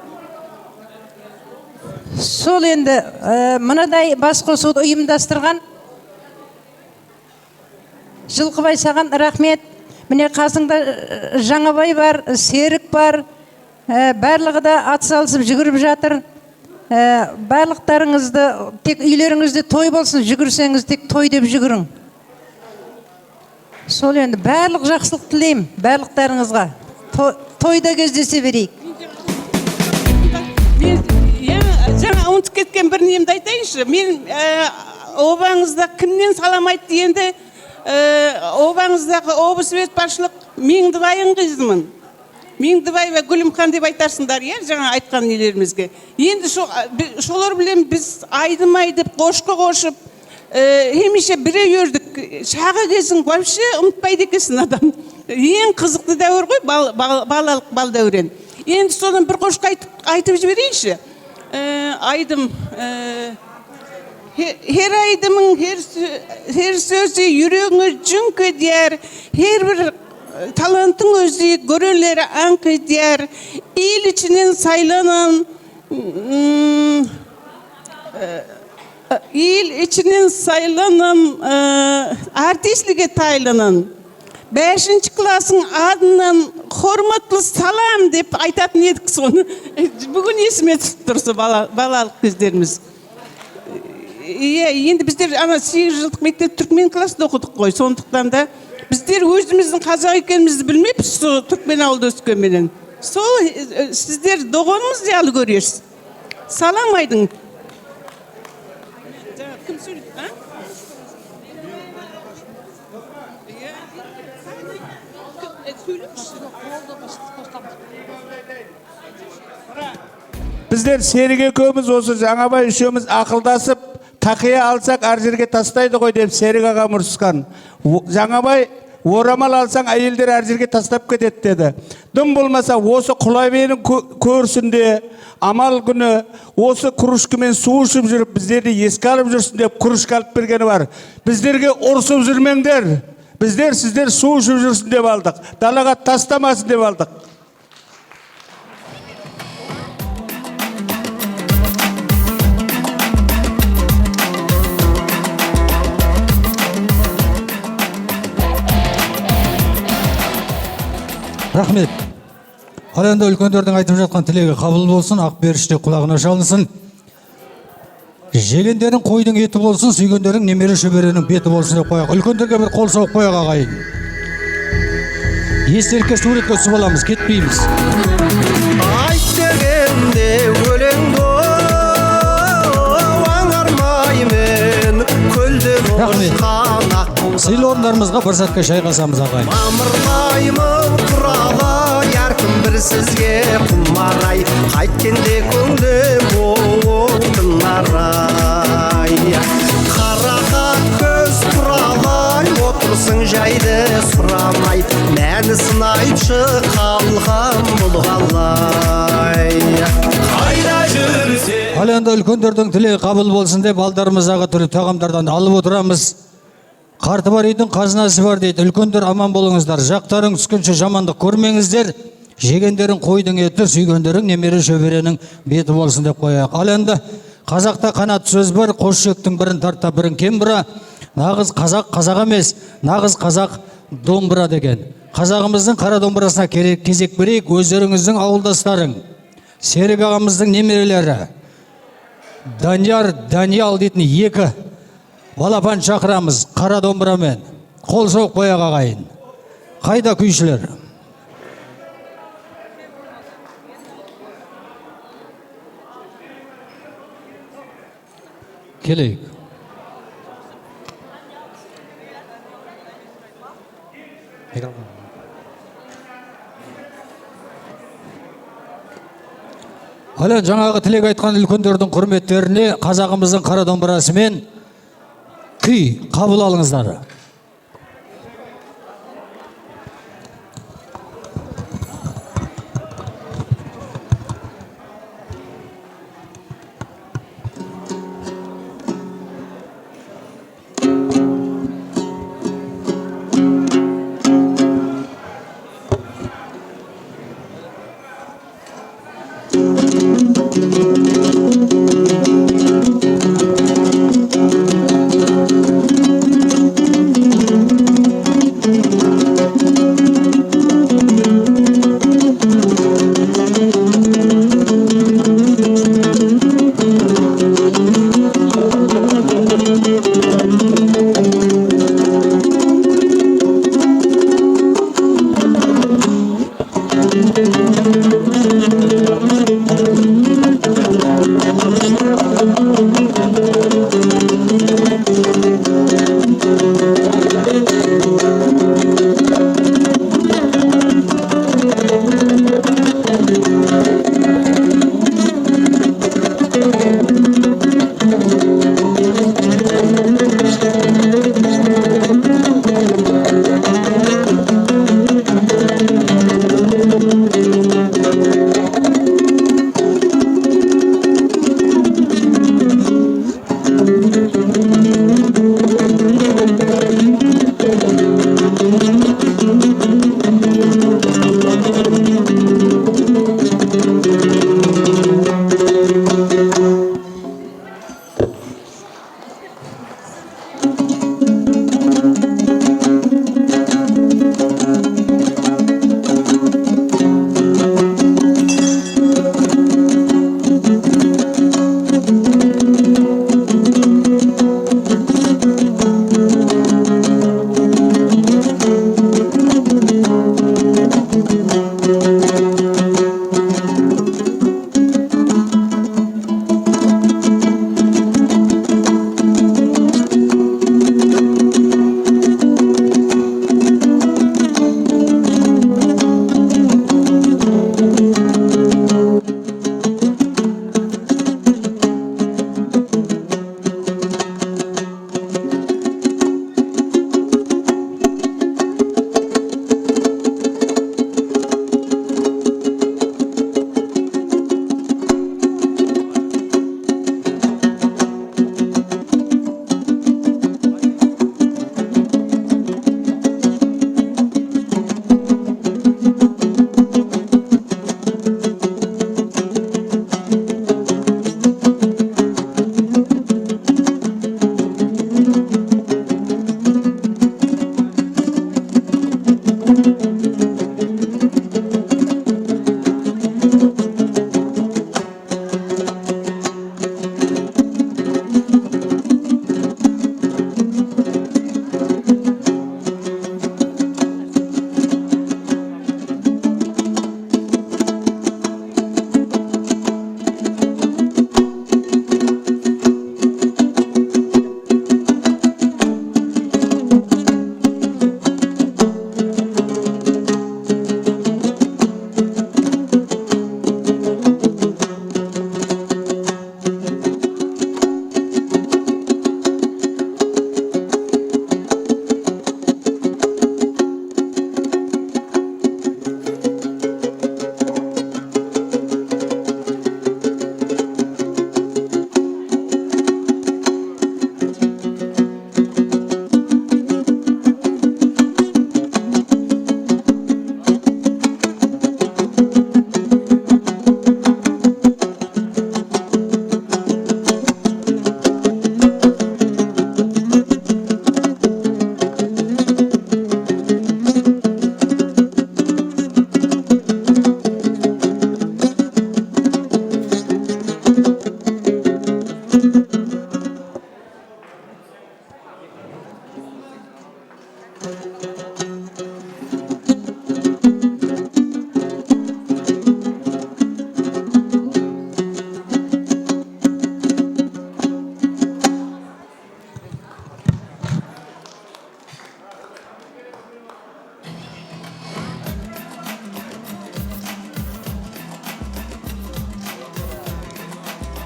Сол енді мынадай бас қосуды ұйымдастырған Жылқыбай саған рахмет. Міне қасыңда Жаңабай бар, Серік бар. Барлығы да атсалысып жүгіріп жатыр. Барлықтарыңызды тек үйлеріңізде той болсын, жүгірсеңіз тек той деп жүгірің. Сол енді барлық жақсылық тілеймін барлықтарыңызға. Тойда кездесе берейік. Жаңа ұмытып кеткен бір немді айтайыншы. Мен обаңызда кімнен салам айтты енді обаңыздағы облыс басшылық Меңдібайың қызымын. Меңдібай và Гүлімхан деп айтарсыңдар, жаңа айтқан нелерімізге. Енді шолар білем біз айдымай деп қошқы қошып, хемеше біре өрдік. Шағы кезін вообще ұмытпайды екесін адам. Ең қызықты дәуір ғой, балалық бал дәурен. Енді содан бір қошқы айтып жіберейінші. Айдым, her aydımın her sözü yüreğine cünkü der, her bir talantın özü görenlere ankı der, il içinin saylanan artistliğe taylanan 5. klasın adından hormatlı salam deyip aytatın edik sonu. Bugün esime tuttursa balалық кездеріміз. Енді біздер 8 жылдық мектеп түркмен классында оқыдық қой. Сондықтан да біздер өзіміздің қазақ екенімізді білмейміз, түркмен ауылда өскенменен. Сол сіздер доғонымыз зиялы көресіз. Салам айдың. Кім сөйлейді? Söyleyeyim mi? Біздер Серік екеуміз осы Жаңабай үшеуміз ақылдасып, тақия алсақ ар жерге тастайды ғой деп Серік аға ұрысқан. Жаңабай орамал алсаң әйелдер ар жерге тастап кетеді деді. Дым болмаса осы Құлабенің көрсінде амал күні осы кружкамен су ішіп жүріп біздерді еске алып жүрсін деп кружка алып бергені бар. Біздерге ұрсып жүрмеңдер. Біздер сіздер су ішіп жүрсін деп алдық. Далаға тастамасын деп алдық. Рахмет. Ал енді үлкендердің айтып жатқан тілегі қабыл болсын, ақ періште құлағына шалынсын. Жегендерің қойдың еті болсын, сүйгендерің немере шөберенің беті болсын деп қояқ. Үлкендерге бір қол соғып қояқ ағайын. Естелікке суретке түсіп аламыз, кетпейміз. Айт дегенде өлеңді аңармаймен көлде босқан ақ Сыйлы орындарымызға бір сәтке шайқасамыз ағайын. Мамырлаймын құрала яркын бір сізге құмарай қайткенде көңлім оғын арай қарақат көз құралай отырсың жайды сұрамай мәнісін айтшы қалған бұл қалай қайда жүрсе Ал енді үлкендердің тілегі қабыл болсын деп алдарымыздағы түрлі тағамдардан алып отырамыз. Қарты бар үйдің қазынасы бар дейді. Үлкендер аман болыңыздар. Жақтарың түскенше жамандық көрмеңіздер. Жегендерің қойдың еті, сүйгендерің немере шөберенің беті болсын деп қояйық. Ал енді қазақта қанат сөз бар. Қос жектің бірін тарта, бірін кем бұра. Нағыз қазақ қазақ емес, нағыз қазақ домбыра деген. Қазағымыздың қара домбырасына кезек берейік. Өздеріңіздің ауылдастарың, Серік ағамыздың немерелері, Данияр, Даниял дейтін екі балапан шақырамыз қара домбырамен. Қол соғып қояқ ағайын. Қайда күйшілер? Келейік. Ал жаңағы тілек айтқан үлкендердің құрметтеріне қазағымыздың қара домбырасымен күй қабыл алыңыздар.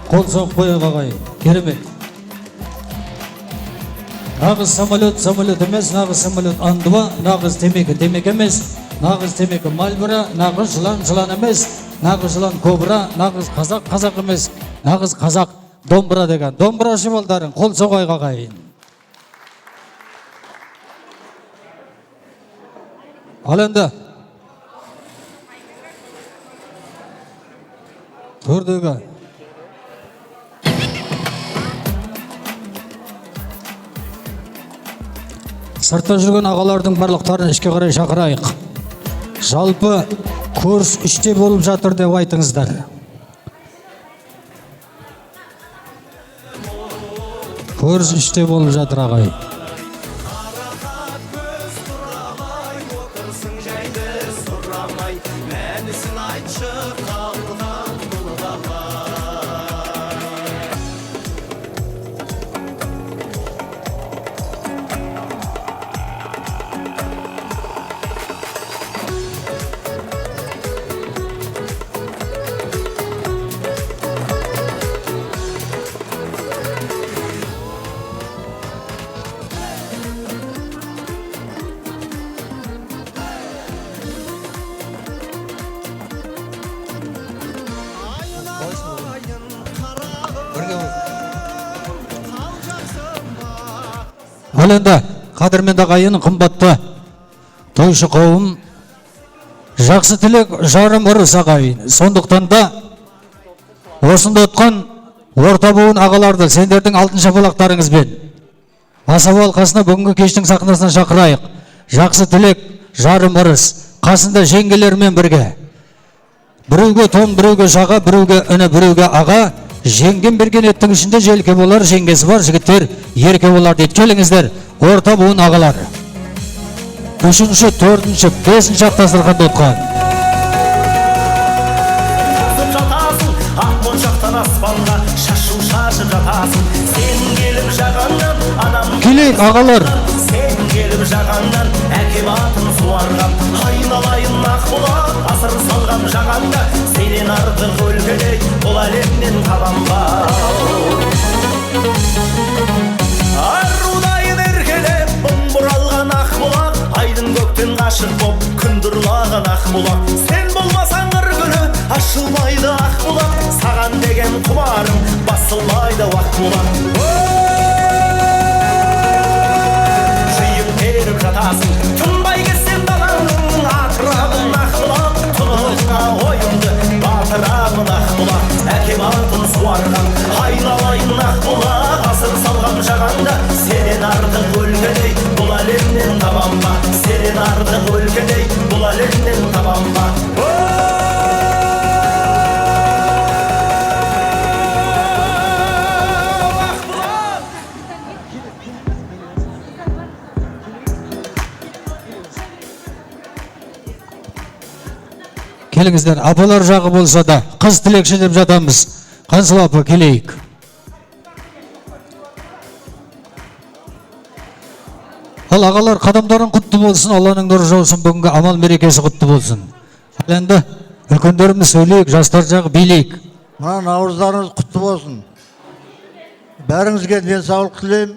Қол соғып қойық ағай, керемет. Нағыз самолет емес, нағыз самолет андыва, нағыз темекі емес, нағыз темекі мальбыра, нағыз жылан емес, нағыз жылан кобра, нағыз қазақ емес, нағыз қазақ домбыра деген. Домбырашы балдарын қол соғайық ағайын. Ал енді төрдегі сыртта жүрген ағалардың барлықтарын ішке қарай шақырайық. Жалпы көріс 3-те болып жатыр деп айтыңыздар. Көріс 3-те болып жатыр ағай. Ал енді қадірменді ағайын, қымбатты тойшы қауым, жақсы тілек жарым ырыс ағайын. Сондықтан да осында отқан орта буын ағаларды сендердің алтын шапалақтарыңызбен асабы алқасына бүгінгі кештің сахнасына шақырайық. Жақсы тілек жарым ырыс, қасында жеңгелермен бірге. Біреуге тон, біреуге жаға, біреуге үні, біреуге аға. Жеңген берген еттің ішінде желке болар, жеңгесі бар жігіттер ерке болар дейді. Келіңіздер, орта буын ағалар. 3-ші, 4-ші, 5-ші дастарханда отқан. Жатасың, ақ моншақтан аспанға шашу шашып жатасың. Сен келіп жағаннан анам келейік ағалар. Сен келіп жағаннан әкем атын суарған. Айналайын ақ бұлақ, асыр салған жағанда. Сенен артық өлкедей бұл әлемнен табам ба. Арудайын еркелеп бұң бұралған ақ бұлақ. Айдың көктен ғашық боп күндір ұлаған ақ бұлақ. Сен болмасаң бір күні ашылмайды ақ бұлақ. Саған деген құмарым басылмайды ақ бұлақ. Жиын теріп жатасың, тынбай кетсем даланың атырабын ақ бұлақ. Тұнығына ойымды батырабын ақ бұлақ. Әкем атын суарған, айналайын ақ бұлақ. Асыр салған жағанда сенен артық өлкедей бұл әлемнен табам ба. Сенен артық өлкедей бұл әлемнен табам ба. Келіңіздер, апалар жағы болса да қыз тілекші деп жатамыз. Қансыл апа, келейік. Ал ағалар, қадамдарын құтты болсын, Алланың нұры жаусын, бүгінгі амал мерекесі құтты болсын. Ал енді үлкендеріміз сөйлейік, жастар жағы билейік. Мына наурыздарыңыз құтты болсын. Бәріңізге денсаулық тілеймін.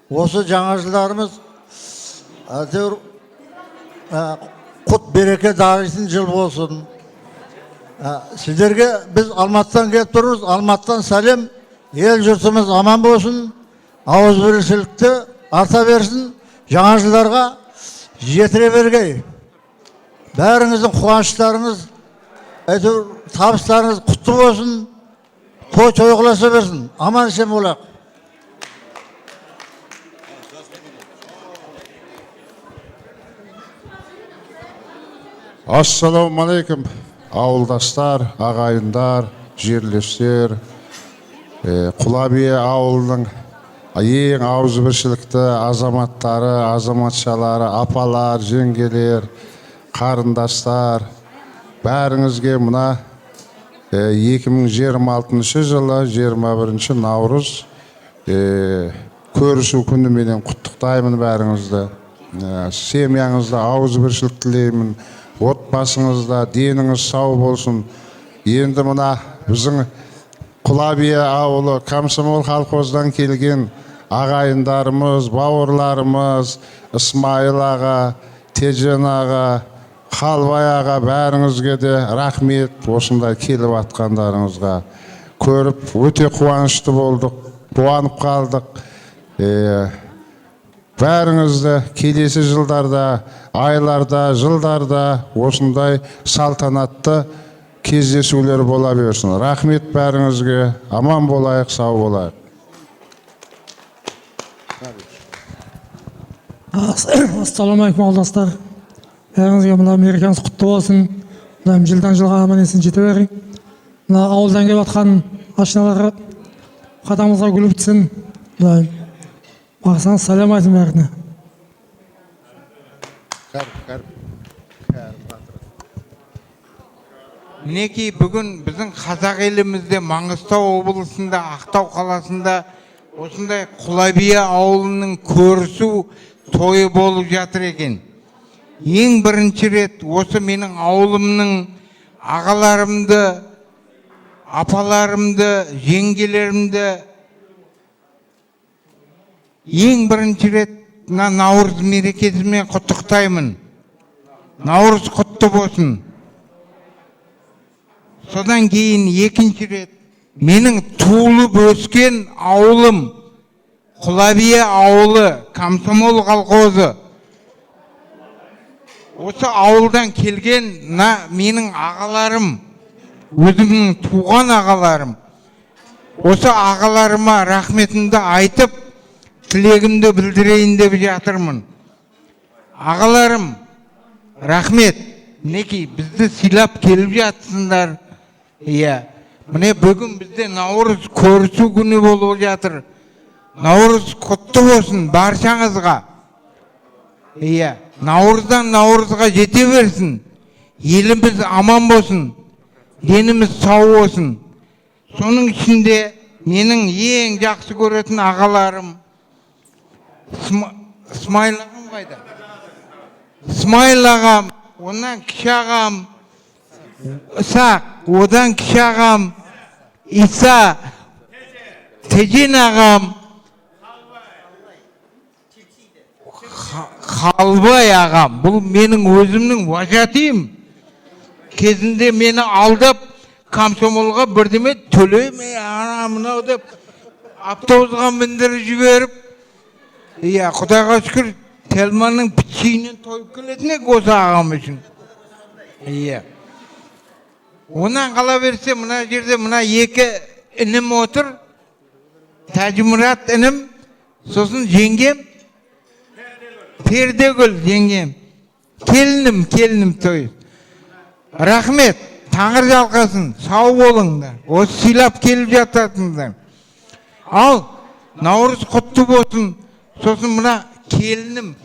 Осы жаңа жылдарымыз әйтеуір құт береке даритын жыл болсын. Сіздерге біз Алматыдан келіп тұрмыз. Алматыдан сәлем. Ел жұртымыз аман болсын. Ауызбіршілікті арта берсін. Жаңа жылдарға жетіре бергей. Бәріңіздің қуаныштарыңыз, әйтеуір табыстарыңыз құтты болсын. Той тойғыласа берсін. Аман есен болайық. Ассалаумағалейкум, ауылдастар, ағайындар, жерлестер, Құлабие ауылының ең ауызбіршілікті азаматтары, азаматшалары, апалар, жеңгелер, қарындастар, бәріңізге мына 2026 жылы 21 наурыз көрісу күніменен құттықтаймын бәріңізді. Семьяңызда ауызбіршілік тілеймін, отбасыңызда деніңіз сау болсын. Енді мына біздің Құлабия ауылы Комсомол колхоздан келген ағайындарымыз, бауырларымыз, Исмайыл аға, Тежен аға, Қалбай аға, бәріңізге де рахмет осындай келіп атқандарыңызға. Көріп өте қуанышты болдық, қуанып қалдық. Бәріңізді келесі жылдарда, айларда, жылдарда осындай салтанатты кездесулер бола берсін. Рахмет бәріңізге, аман болайық, сау болайық. Ассалаумағалейкум ауылдастар. Бәріңізге мына мерекеңіз құтты болсын. Жылдан жылға аман есен жете берейін. Мына ауылдан келіп жатқан ашыналарға қадамымызға гүл бітсін. Бақсаңыз сәлем айтын бәріне. Мінекей бүгін біздің қазақ елімізде Маңғыстау облысында, Ақтау қаласында осындай Құлабия ауылының көрісу тойы болып жатыр екен. Ең бірінші рет осы менің ауылымның ағаларымды, апаларымды, жеңгелерімді ең бірінші рет Наурыз мерекесімен құттықтаймын. Наурыз құтты болсын. Содан кейін екінші рет менің туылып өскен ауылым Құлабия ауылы, Комсомол колхозы. Осы ауылдан келген менің ағаларым, өзімнің туған ағаларым. Осы ағаларыма рахметімді айтып, тілегімді білдірейін деп жатырмын. Ағаларым, рахмет. Мінекей бізді сыйлап келіп жатсыңдар. Міне бүгін бізде Наурыз көрісу күні болып жатыр. Наурыз құтты болсын баршаңызға. Наурыздан Наурызға жете берсін. Еліміз аман болсын. Деніміз сау болсын. Соның ішінде менің ең жақсы көретін ағаларым Исмайыл ағам қайда? Исмайыл ағам, онан кіші ағам Исақ, одан кіші ағам Иса, Тежен ағам, Қалбай ағам. Бұл менің өзімнің вожатым. Кезінде мені алдап Комсомолға бірдеме төлеме мынау деп автобусқа міндіріп жіберіп, Құдайға шүкір Телманның пішейінен тойып келетін осы ағам үшін. Онан қала берсе, мына жерде мына екі інім отыр. Тәжімұрат інім, сосын жеңгем, Пердегүл жеңгем. Келінім той. Рахмет, таңыр жалқасын, сау болыңдар. Осы сыйлап келіп жататыңдар. Ал, Наурыз құтты болсын. Сосын мына келінім.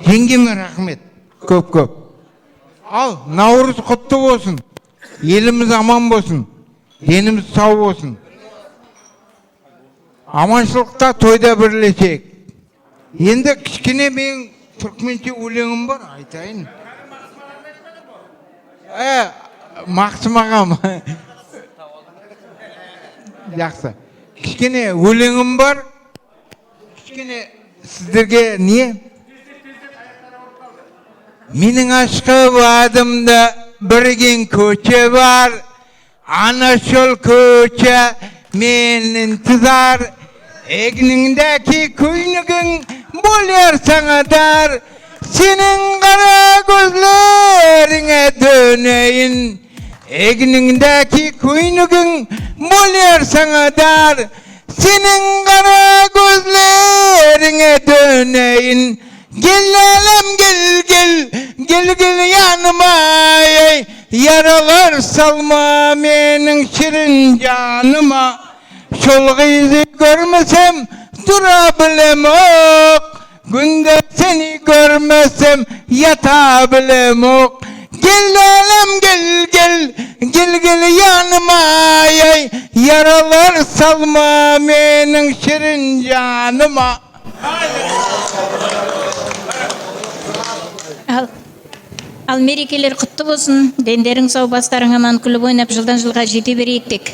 Жеңгеме рахмет. Көп. Ал, Наурыз құтты болсын. Еліміз аман болсын. Деніміз сау болсын. Аманшылықта тойда бірлесек. Енді кішкене мен түркменше өлеңім бар, айтайын. Мақсым ағам. Жақсы. Кішкене өлеңім бар. Кішкене сіздерге не? Менің ашқы адымда бірген көче бар. Анашыл көче мен интизар. Egniңдәки көйнігің болер саңадар. Сенің қара көзлеріңе дөнейін. Egniңдәки көйнігің болер саңадар. Сенің қара көзлеріңе дөнейін. Gel alem gel yanıma yaralar salma menin şirin canıma. Şol kızı görmesem durabilem ok. Günde seni görmesem yatabilem ok. Gel alem gel yanıma yay. Yaralar salma menin şirin canıma. Ал мерекелер құтты болсын, дендерің сау, бастарың аман, күліп ойнап жылдан жылға жете берейік тек.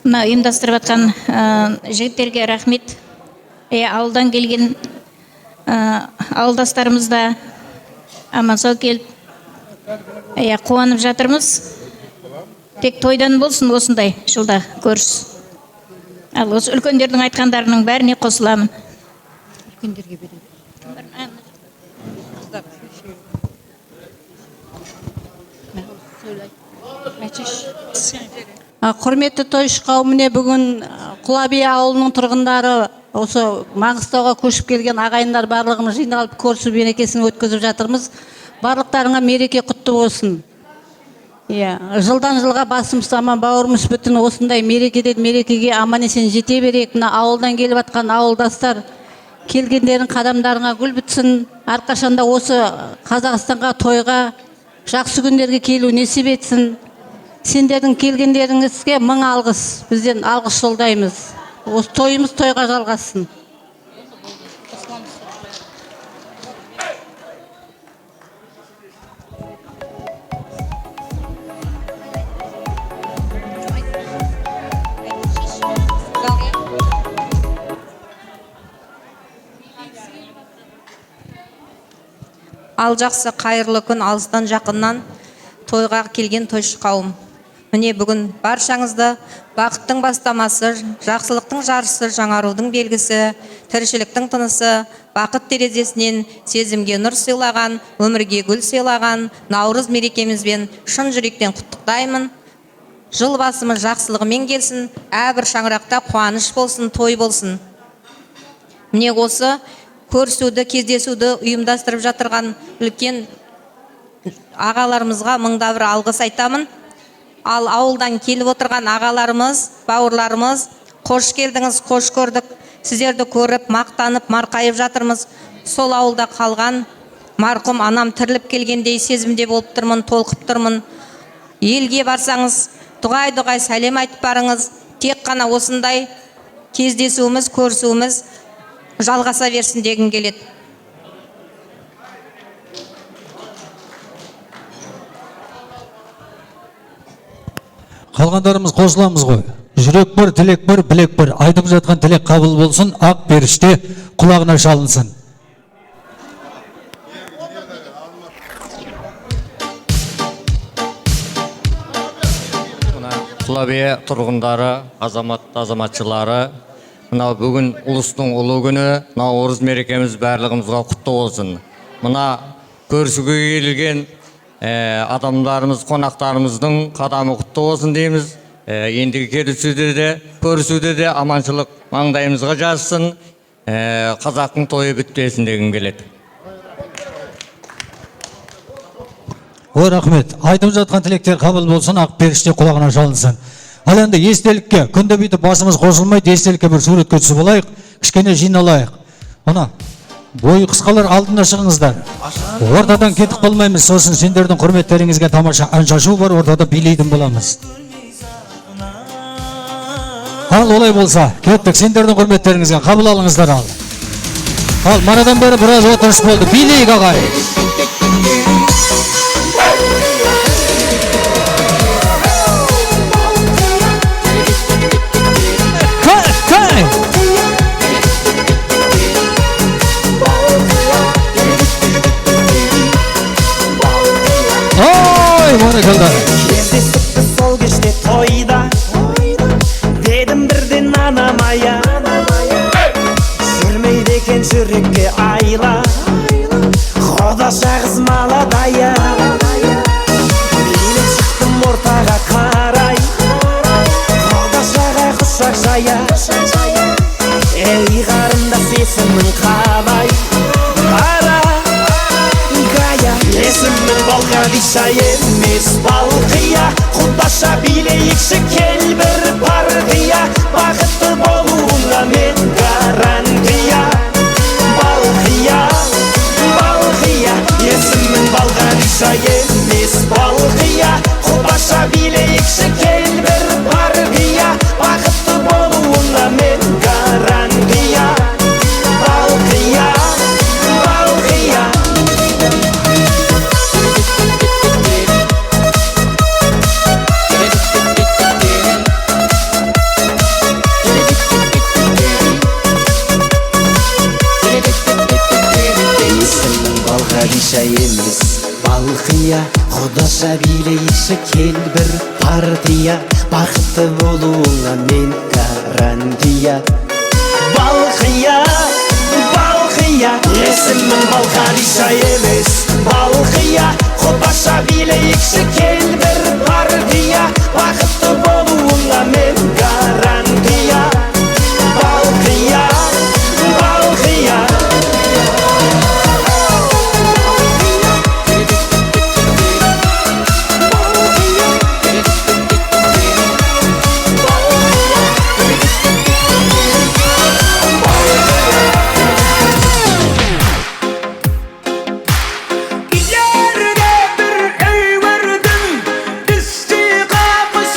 Мына ұйымдастырып жатқан жігіттерге рахмет. Ауылдан келген ауылдастарымыз да аман сау келіп қуанып жатырмыз. Тек тойдан болсын осындай жылда көріс. Ал осы үлкендердің айтқандарының бәріне қосыламын. Үлкендерге берейін. Құрметті тойшы қауым, міне бүгін Құлаби ауылының тұрғындары, осы Маңғыстауға көшіп келген ағайындар барлығымыз жиналып көрісу мерекесін өткізіп жатырмыз. Барлықтарыңа мереке құтты болсын. Жылдан жылға басымыз аман, бауырымыз бүтін, осындай мерекеден мерекеге аман есен жете берейік. Мына ауылдан келіп жатқан ауылдастар, келгендердің қадамдарыңа гүл бітсін. Әрқашанда осы Қазақстанға тойға, жақсы күндерге келу несіп етсін. Сендердің келгендеріңізге мың алғыс, бізден алғыс жолдаймыз. Осы тойымыз тойға жалғасын. Ал жақсы қайырлы күн алыстан жақыннан тойға келген тойшы қауым. Міне бүгін баршаңызды бақыттың бастамасы, жақсылықтың жарысы, жаңарудың белгісі, тіршіліктің тынысы, бақыт терезесінен сезімге нұр сыйлаған, өмірге гүл сыйлаған Наурыз мерекемізбен шын жүректен құттықтаймын. Жыл басымыз жақсылығымен келсін, әрбір шаңырақта қуаныш болсын, той болсын. Міне осы көрісуді, кездесуді ұйымдастырып жатырған үлкен ағаларымызға мыңда бір алғыс айтамын. Ал ауылдан келіп отырған ағаларымыз, бауырларымыз, қош келдіңіз, қош көрдік. Сіздерді көріп, мақтанып, марқайып жатырмыз. Сол ауылда қалған марқұм анам тіріліп келгендей сезімде болып тұрмын, толқып тұрмын. Елге барсаңыз, дұғай сәлем айтып барыңыз. Тек қана осындай кездесуіміз, көрісуіміз жалғаса берсін дегім келеді. Қалғандарымыз қосыламыз ғой. Жүрек бір, тілек бір, білек бір. Айтып жатқан тілек қабыл болсын, ақ періште құлағына шалынсын. Құлаби тұрғындары, азаматшылары, мына бүгін ұлыстың ұлы күні, Наурыз мерекеміз барлығымызға құтты болсын. Мына көрісуге келген адамдарымыз, қонақтарымыздың қадамы құтты болсын дейміз. Ендігі келісуде де, көрісуде де аманшылық маңдайымызға жазсын. Қазақтың тойы бітпесін дегім келеді. Ой, рахмет. Айтып жатқан тілектер қабыл болсын, ақ періште құлағына шалынсын. Ал енді естелікке, күнде бүйтіп басымыз қосылмайды, естелікке бір суретке түсіп алайық, кішкене жиналайық. Мына бойы қысқалар алдына шығыңыздар. Ортадан кетіп қалмаймыз, сосын сендердің құрметтеріңізге тамаша ән шашу бар, ортада билейтін боламыз. Ал олай болса, кеттік, сендердің құрметтеріңізге қабыл алыңыздар ал. Ал манадан бері біраз отырыс болды, билейік ағай. Кездестікті сол кеште тойда, дедім бірден анамая, жүрмейді екен жүрекке айла, Құдаша қыз маладая. Билеп шықтым ортаға қарай, Құдашаға құшақ жая. Ей қарындас есімің қалай, қара гая. Есімің Балқадиша емес бала. Құдаша билейікші кел бір партия, бақытты болуыңа мен гарантия. Балқия, балқия, есімің Балғариша емес балқия. Құдаша билейікші кел бір партия, бақытты болуыңа мен гарантия. Балқия, балқия. Балғариша емес балқия, Құдаша билейікші кел бір партия, бақытты болуыңа мен гарантия. Балқия, балқия, есімің Балғариша емес балқия. Құдаша билейікші кел бір партия, бақытты болуыңа мен гарантия. Балқия, балқия. Yerine bir ey verdim, istikamız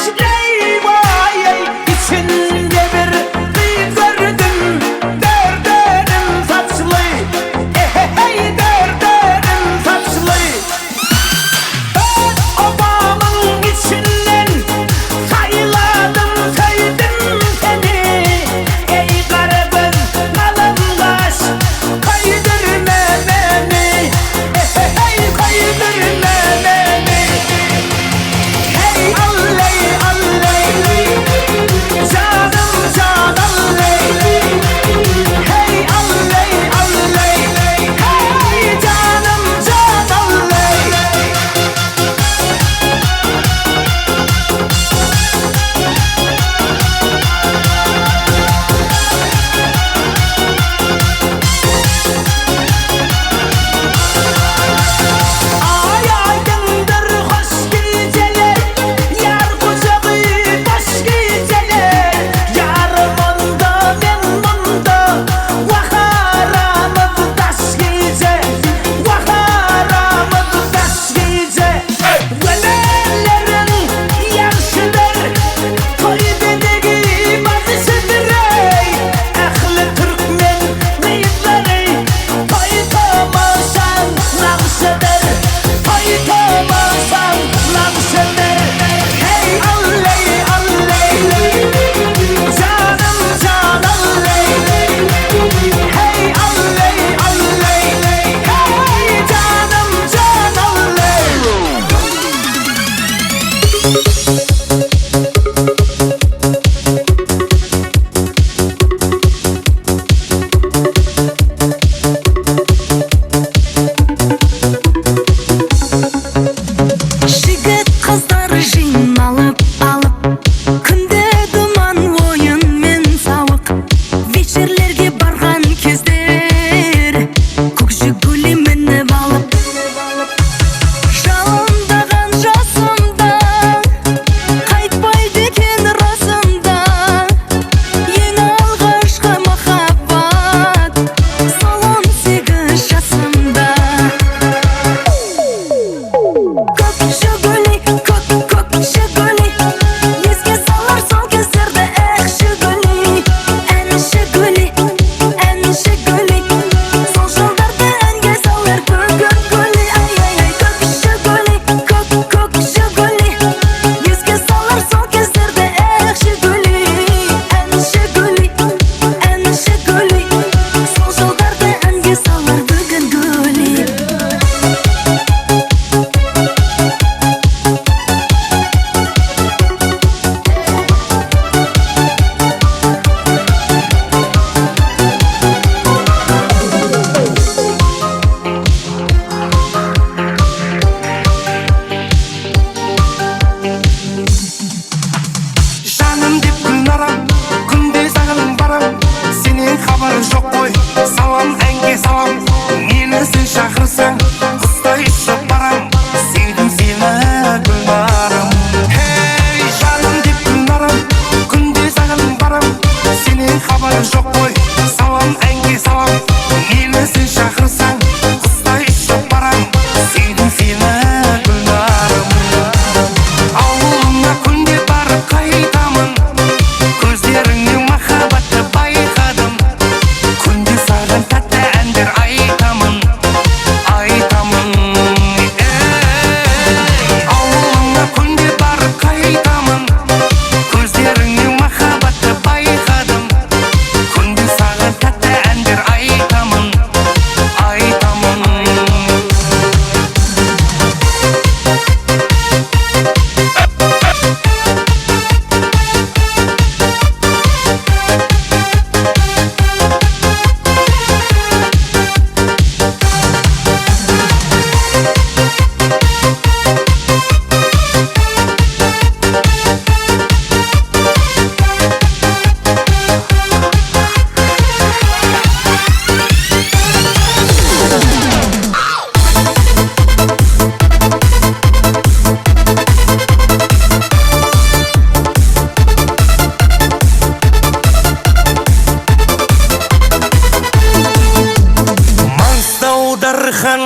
хан